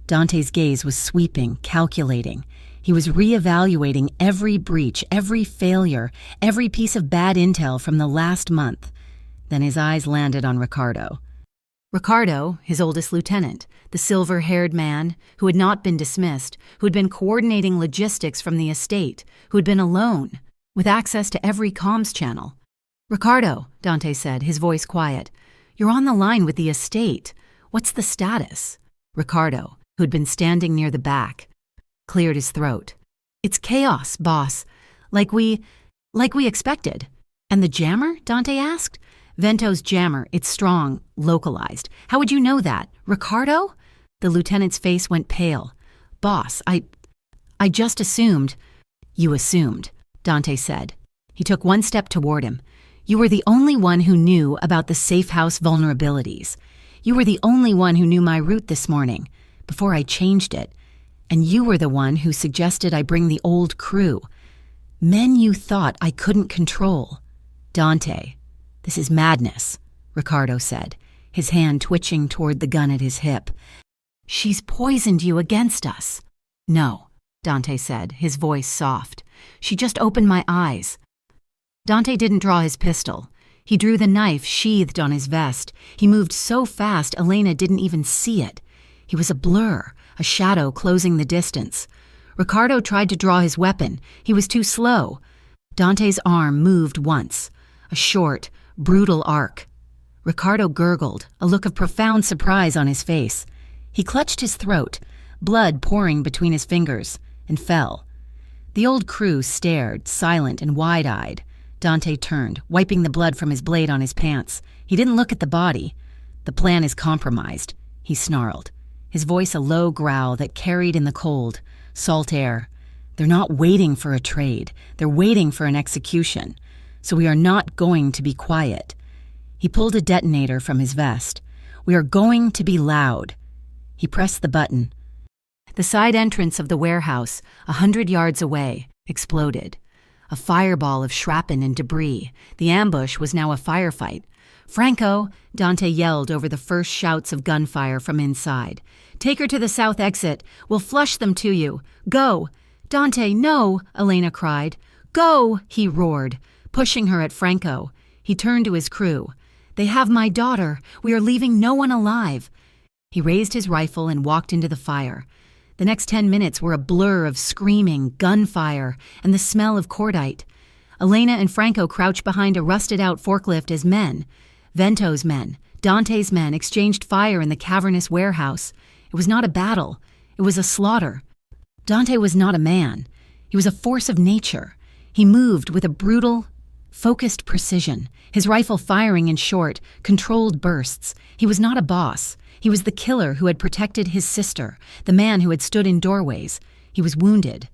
Dante's gaze was sweeping, calculating. He was reevaluating every breach, every failure, every piece of bad intel from the last month. Then his eyes landed on Ricardo. Ricardo, his oldest lieutenant, the silver-haired man who had not been dismissed, who had been coordinating logistics from the estate, who had been alone, with access to every comms channel. "Ricardo," Dante said, his voice quiet, "you're on the line with the estate. What's the status?" Ricardo, who'd been standing near the back, cleared his throat. "It's chaos, boss. Like we expected." "And the jammer?" Dante asked. "Vento's jammer. It's strong, localized. How would you know that? Ricardo?" The lieutenant's face went pale. "Boss, I just assumed." "You assumed," Dante said. He took one step toward him. "You were the only one who knew about the safe house vulnerabilities. You were the only one who knew my route this morning, before I changed it. And you were the one who suggested I bring the old crew. Men you thought I couldn't control." "Dante, this is madness," Ricardo said, his hand twitching toward the gun at his hip. "She's poisoned you against us." "No," Dante said, his voice soft. "She just opened my eyes." Dante didn't draw his pistol. He drew the knife sheathed on his vest. He moved so fast Elena didn't even see it. He was a blur, a shadow closing the distance. Ricardo tried to draw his weapon. He was too slow. Dante's arm moved once, a short, brutal arc. Ricardo gurgled, a look of profound surprise on his face. He clutched his throat, blood pouring between his fingers, and fell. The old crew stared, silent and wide-eyed. Dante turned, wiping the blood from his blade on his pants. He didn't look at the body. "The plan is compromised," he snarled, his voice a low growl that carried in the cold, salt air. "They're not waiting for a trade. They're waiting for an execution. So we are not going to be quiet." He pulled a detonator from his vest. "We are going to be loud." He pressed the button. The side entrance of the warehouse, 100 yards away, exploded. A fireball of shrapnel and debris. The ambush was now a firefight. "Franco!" Dante yelled over the first shouts of gunfire from inside. "Take her to the south exit. We'll flush them to you. Go!" "Dante, no!" Elena cried. "Go!" he roared, pushing her at Franco. He turned to his crew. "They have my daughter. We are leaving no one alive." He raised his rifle and walked into the fire. The next 10 minutes were a blur of screaming, gunfire, and the smell of cordite. Elena and Franco crouched behind a rusted-out forklift as men. Vento's men, Dante's men exchanged fire in the cavernous warehouse. It was not a battle. It was a slaughter. Dante was not a man. He was a force of nature. He moved with a brutal, focused precision, his rifle firing in short, controlled bursts. He was not a boss. He was the killer who had protected his sister, the man who had stood in doorways. He was wounded.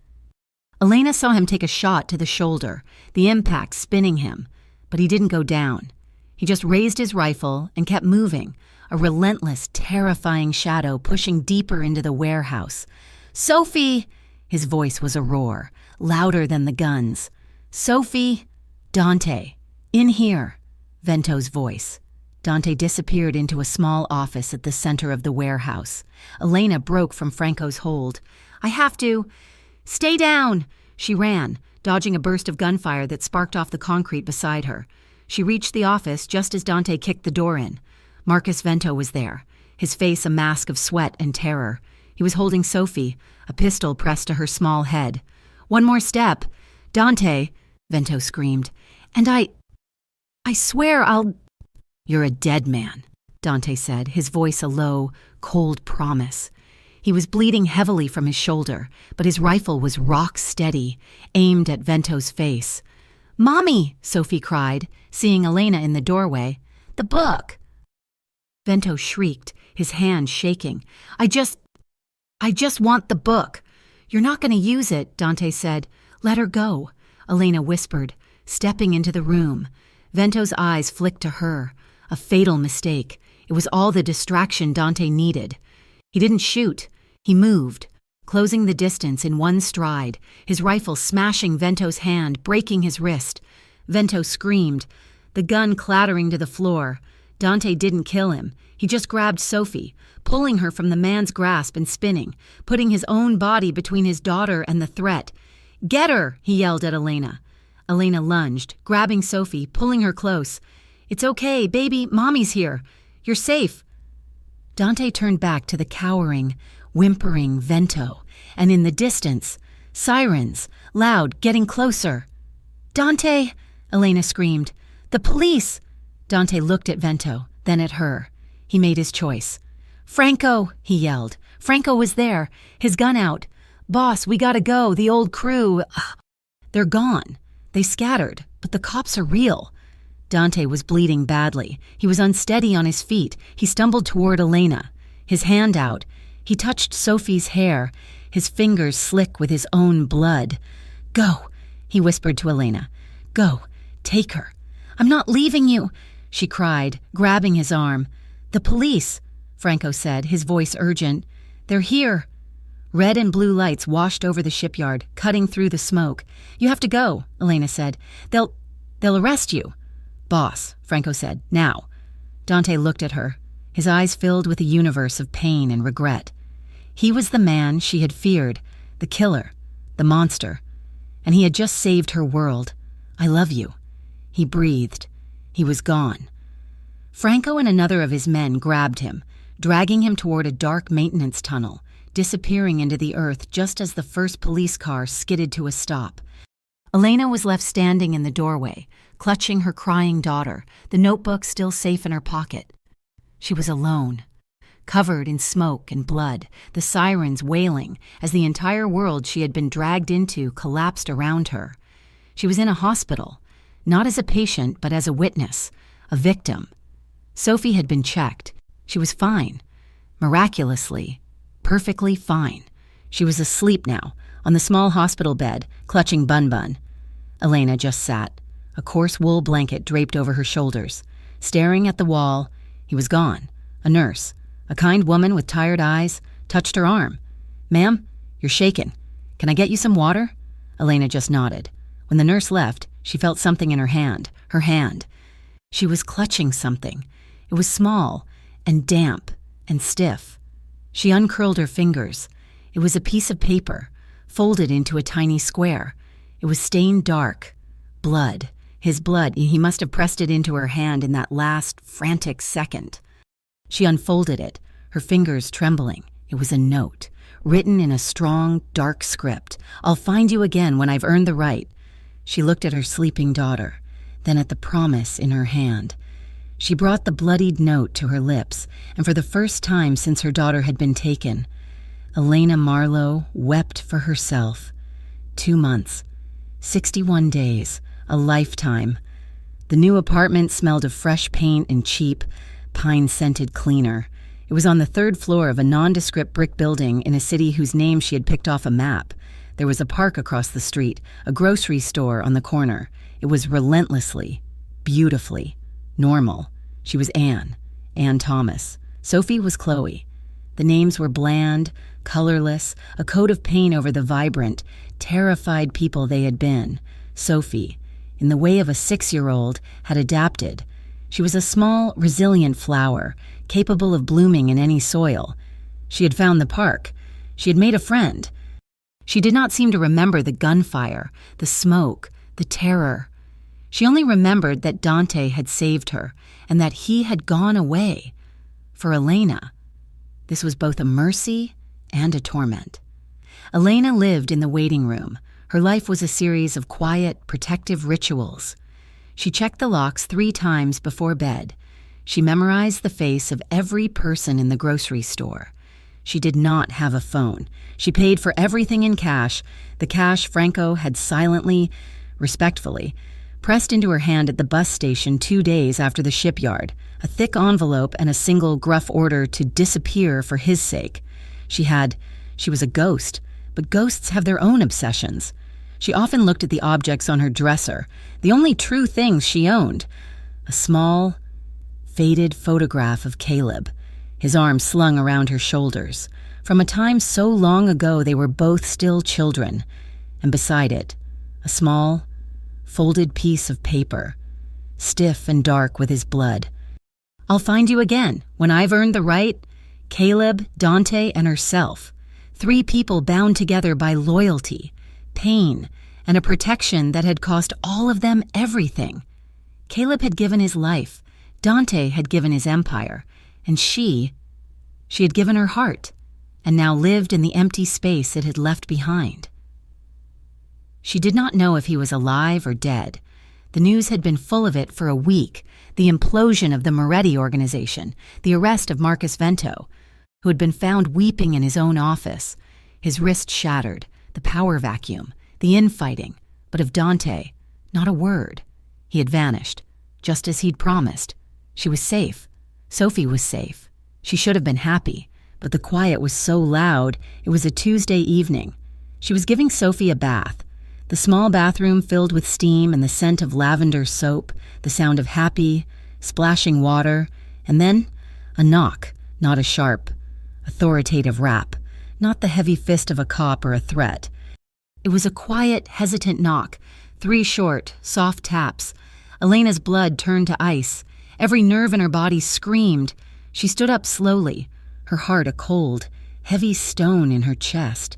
Elena saw him take a shot to the shoulder, the impact spinning him, but he didn't go down. He just raised his rifle and kept moving, a relentless, terrifying shadow pushing deeper into the warehouse. "Sophie!" His voice was a roar, louder than the guns. "Sophie!" "Dante! In here!" Vento's voice. Dante disappeared into a small office at the center of the warehouse. Elena broke from Franco's hold. "I have to." "Stay down!" She ran, dodging a burst of gunfire that sparked off the concrete beside her. She reached the office just as Dante kicked the door in. Marcus Vento was there, his face a mask of sweat and terror. He was holding Sophie, a pistol pressed to her small head. "One more step." "Dante," Vento screamed. "And I swear I'll—" "You're a dead man," Dante said, his voice a low, cold promise. He was bleeding heavily from his shoulder, but his rifle was rock steady, aimed at Vento's face. "Mommy!" Sophie cried, seeing Elena in the doorway. "The book!" Vento shrieked, his hand shaking. I just want the book." "You're not going to use it," Dante said. "Let her go," Elena whispered, stepping into the room. Vento's eyes flicked to her. A fatal mistake. It was all the distraction Dante needed. He didn't shoot. He moved, closing the distance in one stride, his rifle smashing Vento's hand, breaking his wrist. Vento screamed, the gun clattering to the floor. Dante didn't kill him. He just grabbed Sophie, pulling her from the man's grasp and spinning, putting his own body between his daughter and the threat. "Get her!" he yelled at Elena. Elena lunged, grabbing Sophie, pulling her close. "It's okay, baby, Mommy's here. You're safe." Dante turned back to the cowering, whimpering Vento, and in the distance, sirens, loud, getting closer. "Dante!" Elena screamed. "The police!" Dante looked at Vento, then at her. He made his choice. "Franco!" he yelled. Franco was there, his gun out. "Boss, we gotta go, the old crew. They're gone. They scattered, but the cops are real." Dante was bleeding badly. He was unsteady on his feet. He stumbled toward Elena, his hand out. He touched Sophie's hair, his fingers slick with his own blood. "Go," he whispered to Elena. "Go, take her." "I'm not leaving you," she cried, grabbing his arm. "The police," Franco said, his voice urgent. "They're here." Red and blue lights washed over the shipyard, cutting through the smoke. "You have to go," Elena said. They'll arrest you." "Boss," Franco said, "now." Dante looked at her, his eyes filled with a universe of pain and regret. He was the man she had feared, the killer, the monster, and he had just saved her world. "I love you." He breathed. He was gone. Franco and another of his men grabbed him, dragging him toward a dark maintenance tunnel, disappearing into the earth just as the first police car skidded to a stop. Elena was left standing in the doorway, clutching her crying daughter, the notebook still safe in her pocket. She was alone, covered in smoke and blood, the sirens wailing as the entire world she had been dragged into collapsed around her. She was in a hospital, not as a patient but as a witness, a victim. Sophie had been checked. She was fine, miraculously, perfectly fine. She was asleep now, on the small hospital bed, clutching Bun Bun. Elena just sat, a coarse wool blanket draped over her shoulders. Staring at the wall, he was gone. A nurse, a kind woman with tired eyes, touched her arm. "Ma'am, you're shaken. Can I get you some water?" Elena just nodded. When the nurse left, she felt something in her hand. She was clutching something. It was small and damp and stiff. She uncurled her fingers. It was a piece of paper, folded into a tiny square. It was stained dark. Blood. His blood. He must have pressed it into her hand in that last frantic second. She unfolded it, her fingers trembling. It was a note, written in a strong, dark script. "I'll find you again when I've earned the right." She looked at her sleeping daughter, then at the promise in her hand. She brought the bloodied note to her lips, and for the first time since her daughter had been taken, Elena Marlowe wept for herself. 2 months, 61 days, a lifetime. The new apartment smelled of fresh paint and cheap, pine-scented cleaner. It was on the 3rd floor of a nondescript brick building in a city whose name she had picked off a map. There was a park across the street, a grocery store on the corner. It was relentlessly, beautifully, normal. She was Anne Thomas. Sophie was Chloe. The names were bland, colorless, a coat of paint over the vibrant, terrified people they had been. Sophie, in the way of a 6-year-old, had adapted. She was a small, resilient flower, capable of blooming in any soil. She had found the park. She had made a friend. She did not seem to remember the gunfire, the smoke, the terror. She only remembered that Dante had saved her and that he had gone away. For Elena, this was both a mercy and a torment. Elena lived in the waiting room. Her life was a series of quiet, protective rituals. She checked the locks 3 times before bed. She memorized the face of every person in the grocery store. She did not have a phone. She paid for everything in cash, the cash Franco had silently, respectfully, pressed into her hand at the bus station 2 days after the shipyard, a thick envelope and a single gruff order to disappear for his sake. She was a ghost, but ghosts have their own obsessions. She often looked at the objects on her dresser, the only true things she owned. A small, faded photograph of Caleb, his arms slung around her shoulders. From a time so long ago they were both still children, and beside it, a small, folded piece of paper, stiff and dark with his blood. "I'll find you again when I've earned the right." Caleb, Dante, and herself. 3 people bound together by loyalty, pain, and a protection that had cost all of them everything. Caleb had given his life, Dante had given his empire, and she had given her heart, and now lived in the empty space it had left behind. She did not know if he was alive or dead. The news had been full of it for a week, the implosion of the Moretti organization, the arrest of Marcus Vento, who had been found weeping in his own office, his wrist shattered, the power vacuum, the infighting, but of Dante, not a word. He had vanished, just as he'd promised. She was safe. Sophie was safe. She should have been happy, but the quiet was so loud. It was a Tuesday evening. She was giving Sophie a bath. The small bathroom filled with steam and the scent of lavender soap, the sound of happy, splashing water, and then a knock, not a sharp, authoritative rap, not the heavy fist of a cop or a threat. It was a quiet, hesitant knock, 3 short, soft taps. Elena's blood turned to ice. Every nerve in her body screamed. She stood up slowly, her heart a cold, heavy stone in her chest.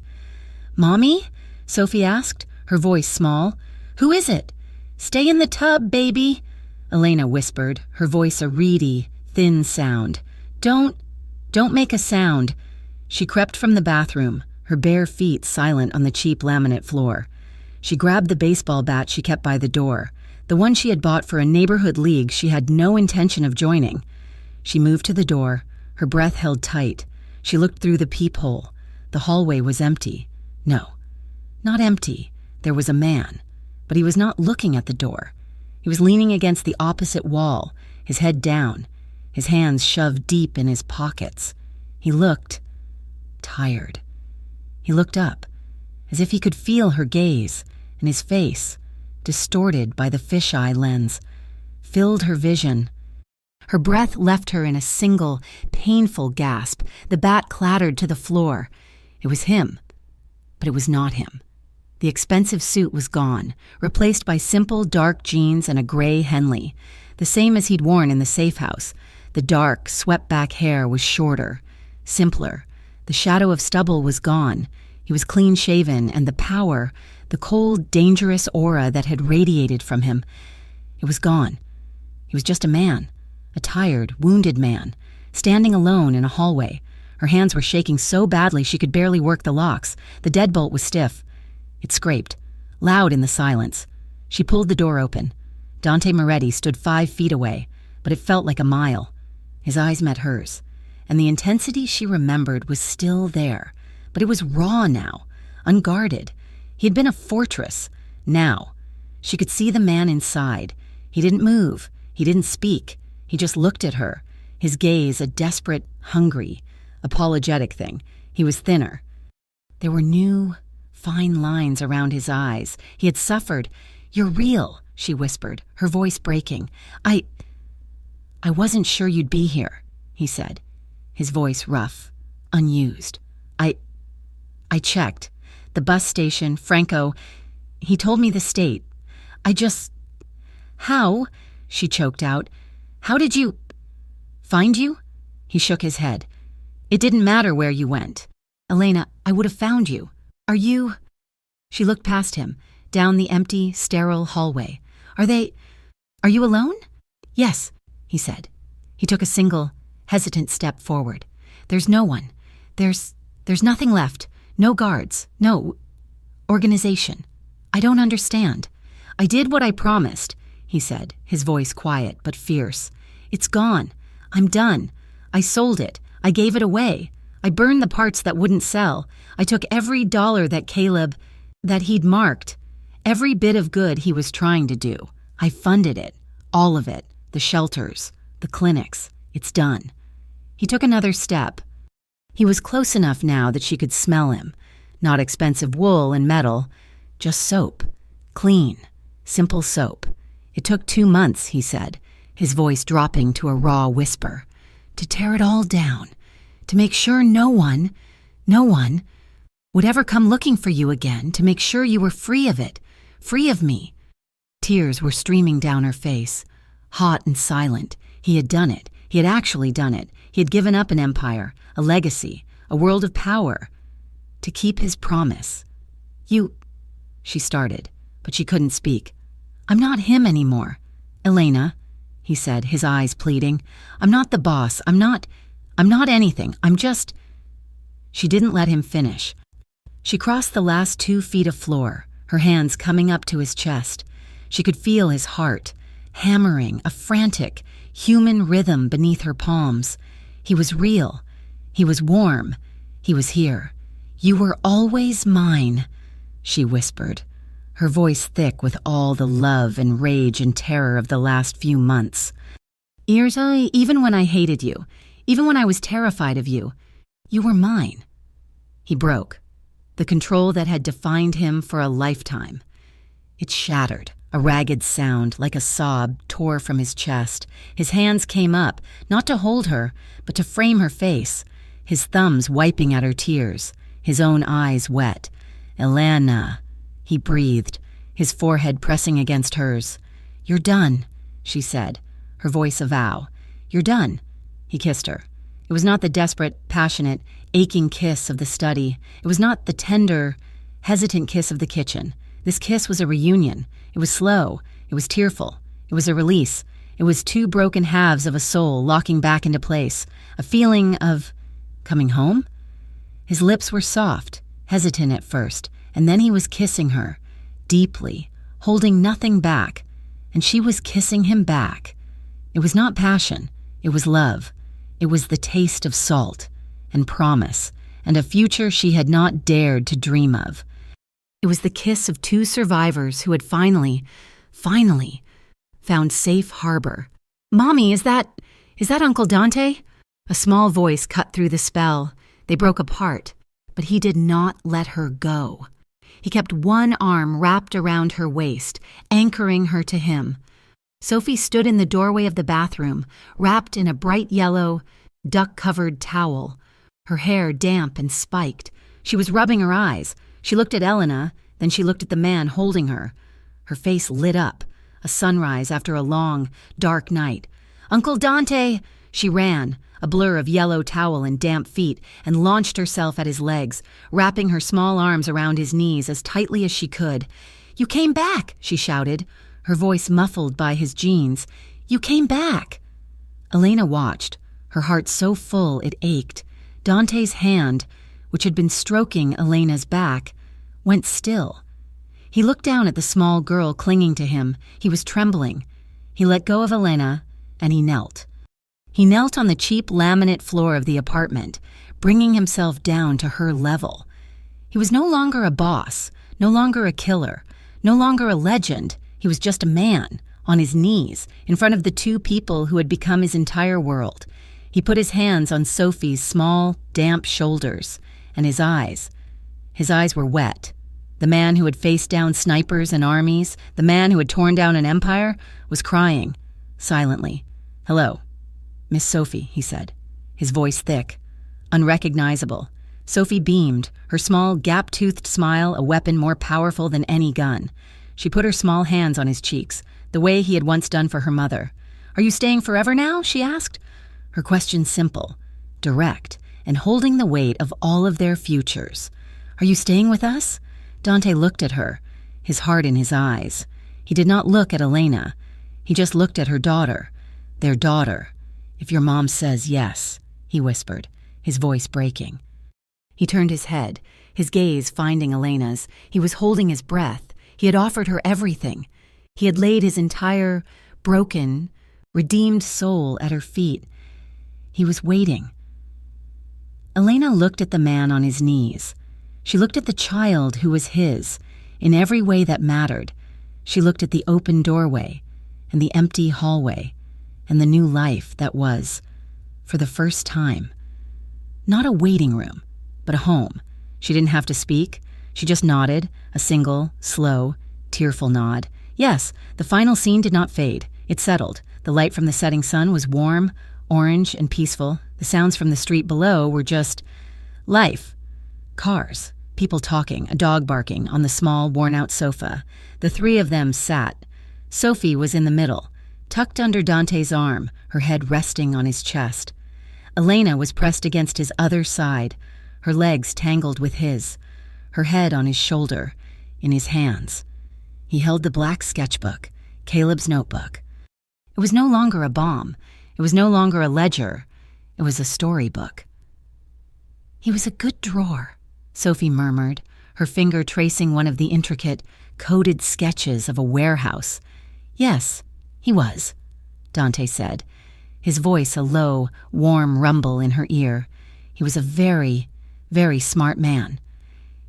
"Mommy?" Sophie asked, her voice small. "Who is it?" "Stay in the tub, baby," Elena whispered, her voice a reedy, thin sound. Don't make a sound." She crept from the bathroom, her bare feet silent on the cheap laminate floor. She grabbed the baseball bat she kept by the door, the one she had bought for a neighborhood league she had no intention of joining. She moved to the door, her breath held tight. She looked through the peephole. The hallway was empty. No, not empty. There was a man, but he was not looking at the door. He was leaning against the opposite wall, his head down, his hands shoved deep in his pockets. He looked tired. He looked up, as if he could feel her gaze, and his face, distorted by the fisheye lens, filled her vision. Her breath left her in a single, painful gasp. The bat clattered to the floor. It was him, but it was not him. The expensive suit was gone, replaced by simple dark jeans and a gray Henley. the same as he'd worn in the safe house. The dark, swept-back hair was shorter, simpler. The shadow of stubble was gone. He was clean-shaven, and the power, the cold, dangerous aura that had radiated from him, it was gone. He was just a man, a tired, wounded man, standing alone in a hallway. Her hands were shaking so badly she could barely work the locks. The deadbolt was stiff. It scraped, loud in the silence. She pulled the door open. Dante Moretti stood 5 feet away, but it felt like a mile. His eyes met hers, and the intensity she remembered was still there, but it was raw now, unguarded. He had been a fortress. Now, she could see the man inside. He didn't move. He didn't speak. He just looked at her, his gaze a desperate, hungry, apologetic thing. He was thinner. There were new, fine lines around his eyes. He had suffered. "You're real," she whispered, her voice breaking. I wasn't sure you'd be here," he said, his voice rough, unused. I checked. The bus station, Franco. He told me the state. How?" she choked out. "How did you find you?" He shook his head. "It didn't matter where you went. Elena, I would have found you. Are you?" She looked past him, down the empty, sterile hallway. Are you alone?" "Yes," he said. He took a single, hesitant step forward. "There's no one. There's nothing left. No guards. No organization. I don't understand. I did what I promised," he said, his voice quiet but fierce. "It's gone. I'm done. I sold it. I gave it away. I burned the parts that wouldn't sell. I took every dollar that he'd marked. Every bit of good he was trying to do. I funded it. All of it. The shelters. The clinics. It's done." He took another step. He was close enough now that she could smell him. Not expensive wool and metal. Just soap. Clean. Simple soap. "It took 2 months," he said, his voice dropping to a raw whisper. "To tear it all down. To make sure no one would ever come looking for you again, to make sure you were free of it, free of me." Tears were streaming down her face, hot and silent. He had done it. He had actually done it. He had given up an empire, a legacy, a world of power, to keep his promise. She started, but she couldn't speak. "I'm not him anymore. Elena," he said, his eyes pleading. "I'm not the boss. I'm not anything. I'm just—" She didn't let him finish. She crossed the last 2 feet of floor, her hands coming up to his chest. She could feel his heart, hammering, a frantic, human rhythm beneath her palms. He was real. He was warm. He was here. "You were always mine," she whispered, her voice thick with all the love and rage and terror of the last few months. "Even when I hated you, even when I was terrified of you, you were mine." He broke. The control that had defined him for a lifetime. It shattered. A ragged sound, like a sob, tore from his chest. His hands came up, not to hold her, but to frame her face, his thumbs wiping at her tears, his own eyes wet. "Elena," he breathed, his forehead pressing against hers. "You're done," she said, her voice a vow. "You're done." He kissed her. It was not the desperate, passionate, aching kiss of the study. It was not the tender, hesitant kiss of the kitchen. This kiss was a reunion. It was slow. It was tearful. It was a release. It was 2 broken halves of a soul locking back into place. A feeling of coming home? His lips were soft, hesitant at first, and then he was kissing her, deeply, holding nothing back, and she was kissing him back. It was not passion. It was love. It was the taste of salt and promise and a future she had not dared to dream of. It was the kiss of 2 survivors who had finally found safe harbor. "Mommy, is that Uncle Dante?" A small voice cut through the spell. They broke apart, but he did not let her go. He kept one arm wrapped around her waist, anchoring her to him. Sophie stood in the doorway of the bathroom, wrapped in a bright yellow, duck-covered towel, her hair damp and spiked. She was rubbing her eyes. She looked at Elena, then she looked at the man holding her. Her face lit up. a sunrise after a long, dark night. "Uncle Dante!" She ran, a blur of yellow towel and damp feet, and launched herself at his legs, wrapping her small arms around his knees as tightly as she could. "You came back!" she shouted, her voice muffled by his jeans. "You came back!" Elena watched, her heart so full it ached. Dante's hand, which had been stroking Elena's back, went still. He looked down at the small girl clinging to him. He was trembling. He let go of Elena, and he knelt. He knelt on the cheap laminate floor of the apartment, bringing himself down to her level. He was no longer a boss, no longer a killer, no longer a legend. He was just a man, on his knees, in front of the two people who had become his entire world. He put his hands on Sophie's small, damp shoulders, and his eyes were wet. The man who had faced down snipers and armies, the man who had torn down an empire, was crying, silently. "Hello, Miss Sophie," he said, his voice thick, unrecognizable. Sophie beamed, her small, gap-toothed smile a weapon more powerful than any gun. She put her small hands on his cheeks, the way he had once done for her mother. "Are you staying forever now?" she asked. Her question simple, direct, and holding the weight of all of their futures. "Are you staying with us?" Dante looked at her, his heart in his eyes. He did not look at Elena. He just looked at her daughter, their daughter. "If your mom says yes," he whispered, his voice breaking. He turned his head, his gaze finding Elena's. He was holding his breath. He had offered her everything. He had laid his entire, broken, redeemed soul at her feet. He was waiting. Elena looked at the man on his knees. She looked at the child who was his, in every way that mattered. She looked at the open doorway, and the empty hallway, and the new life that was, for the first time, not a waiting room, but a home. She didn't have to speak. She just nodded, a single, slow, tearful nod. Yes, the final scene did not fade. It settled. The light from the setting sun was warm, orange, and peaceful. The sounds from the street below were just life. Cars, people talking, a dog barking on the small, worn-out sofa. The three of them sat. Sophie was in the middle, tucked under Dante's arm, her head resting on his chest. Elena was pressed against his other side, her legs tangled with his, her head on his shoulder, in his hands. He held the black sketchbook, Caleb's notebook. It was no longer a bomb. It was no longer a ledger. It was a storybook. "He was a good drawer," Sophie murmured, her finger tracing one of the intricate, coded sketches of a warehouse. "Yes, he was," Dante said, his voice a low, warm rumble in her ear. "He was a very, very smart man."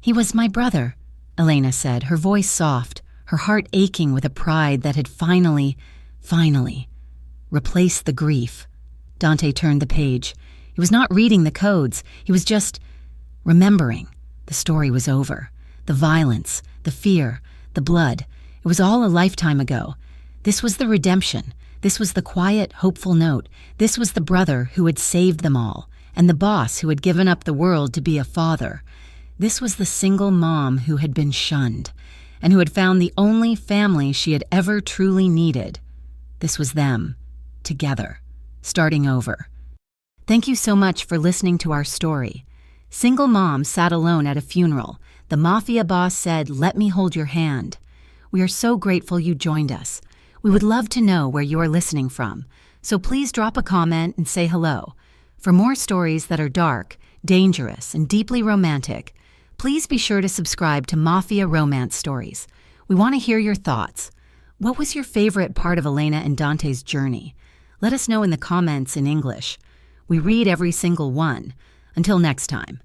"He was my brother," Elena said, her voice soft, her heart aching with a pride that had finally replaced the grief. Dante turned the page. He was not reading the codes. He was just remembering. The story was over. The violence, the fear, the blood. It was all a lifetime ago. This was the redemption. This was the quiet, hopeful note. This was the brother who had saved them all, and the boss who had given up the world to be a father. This was the single mom who had been shunned, and who had found the only family she had ever truly needed. This was them, together, starting over. Thank you so much for listening to our story. Single mom sat alone at a funeral. The Mafia boss said, "Let me hold your hand." We are so grateful you joined us. We would love to know where you are listening from, so please drop a comment and say hello. For more stories that are dark, dangerous, and deeply romantic, please be sure to subscribe to Mafia Romance Stories. We want to hear your thoughts. What was your favorite part of Elena and Dante's journey? Let us know in the comments in English. We read every single one. Until next time.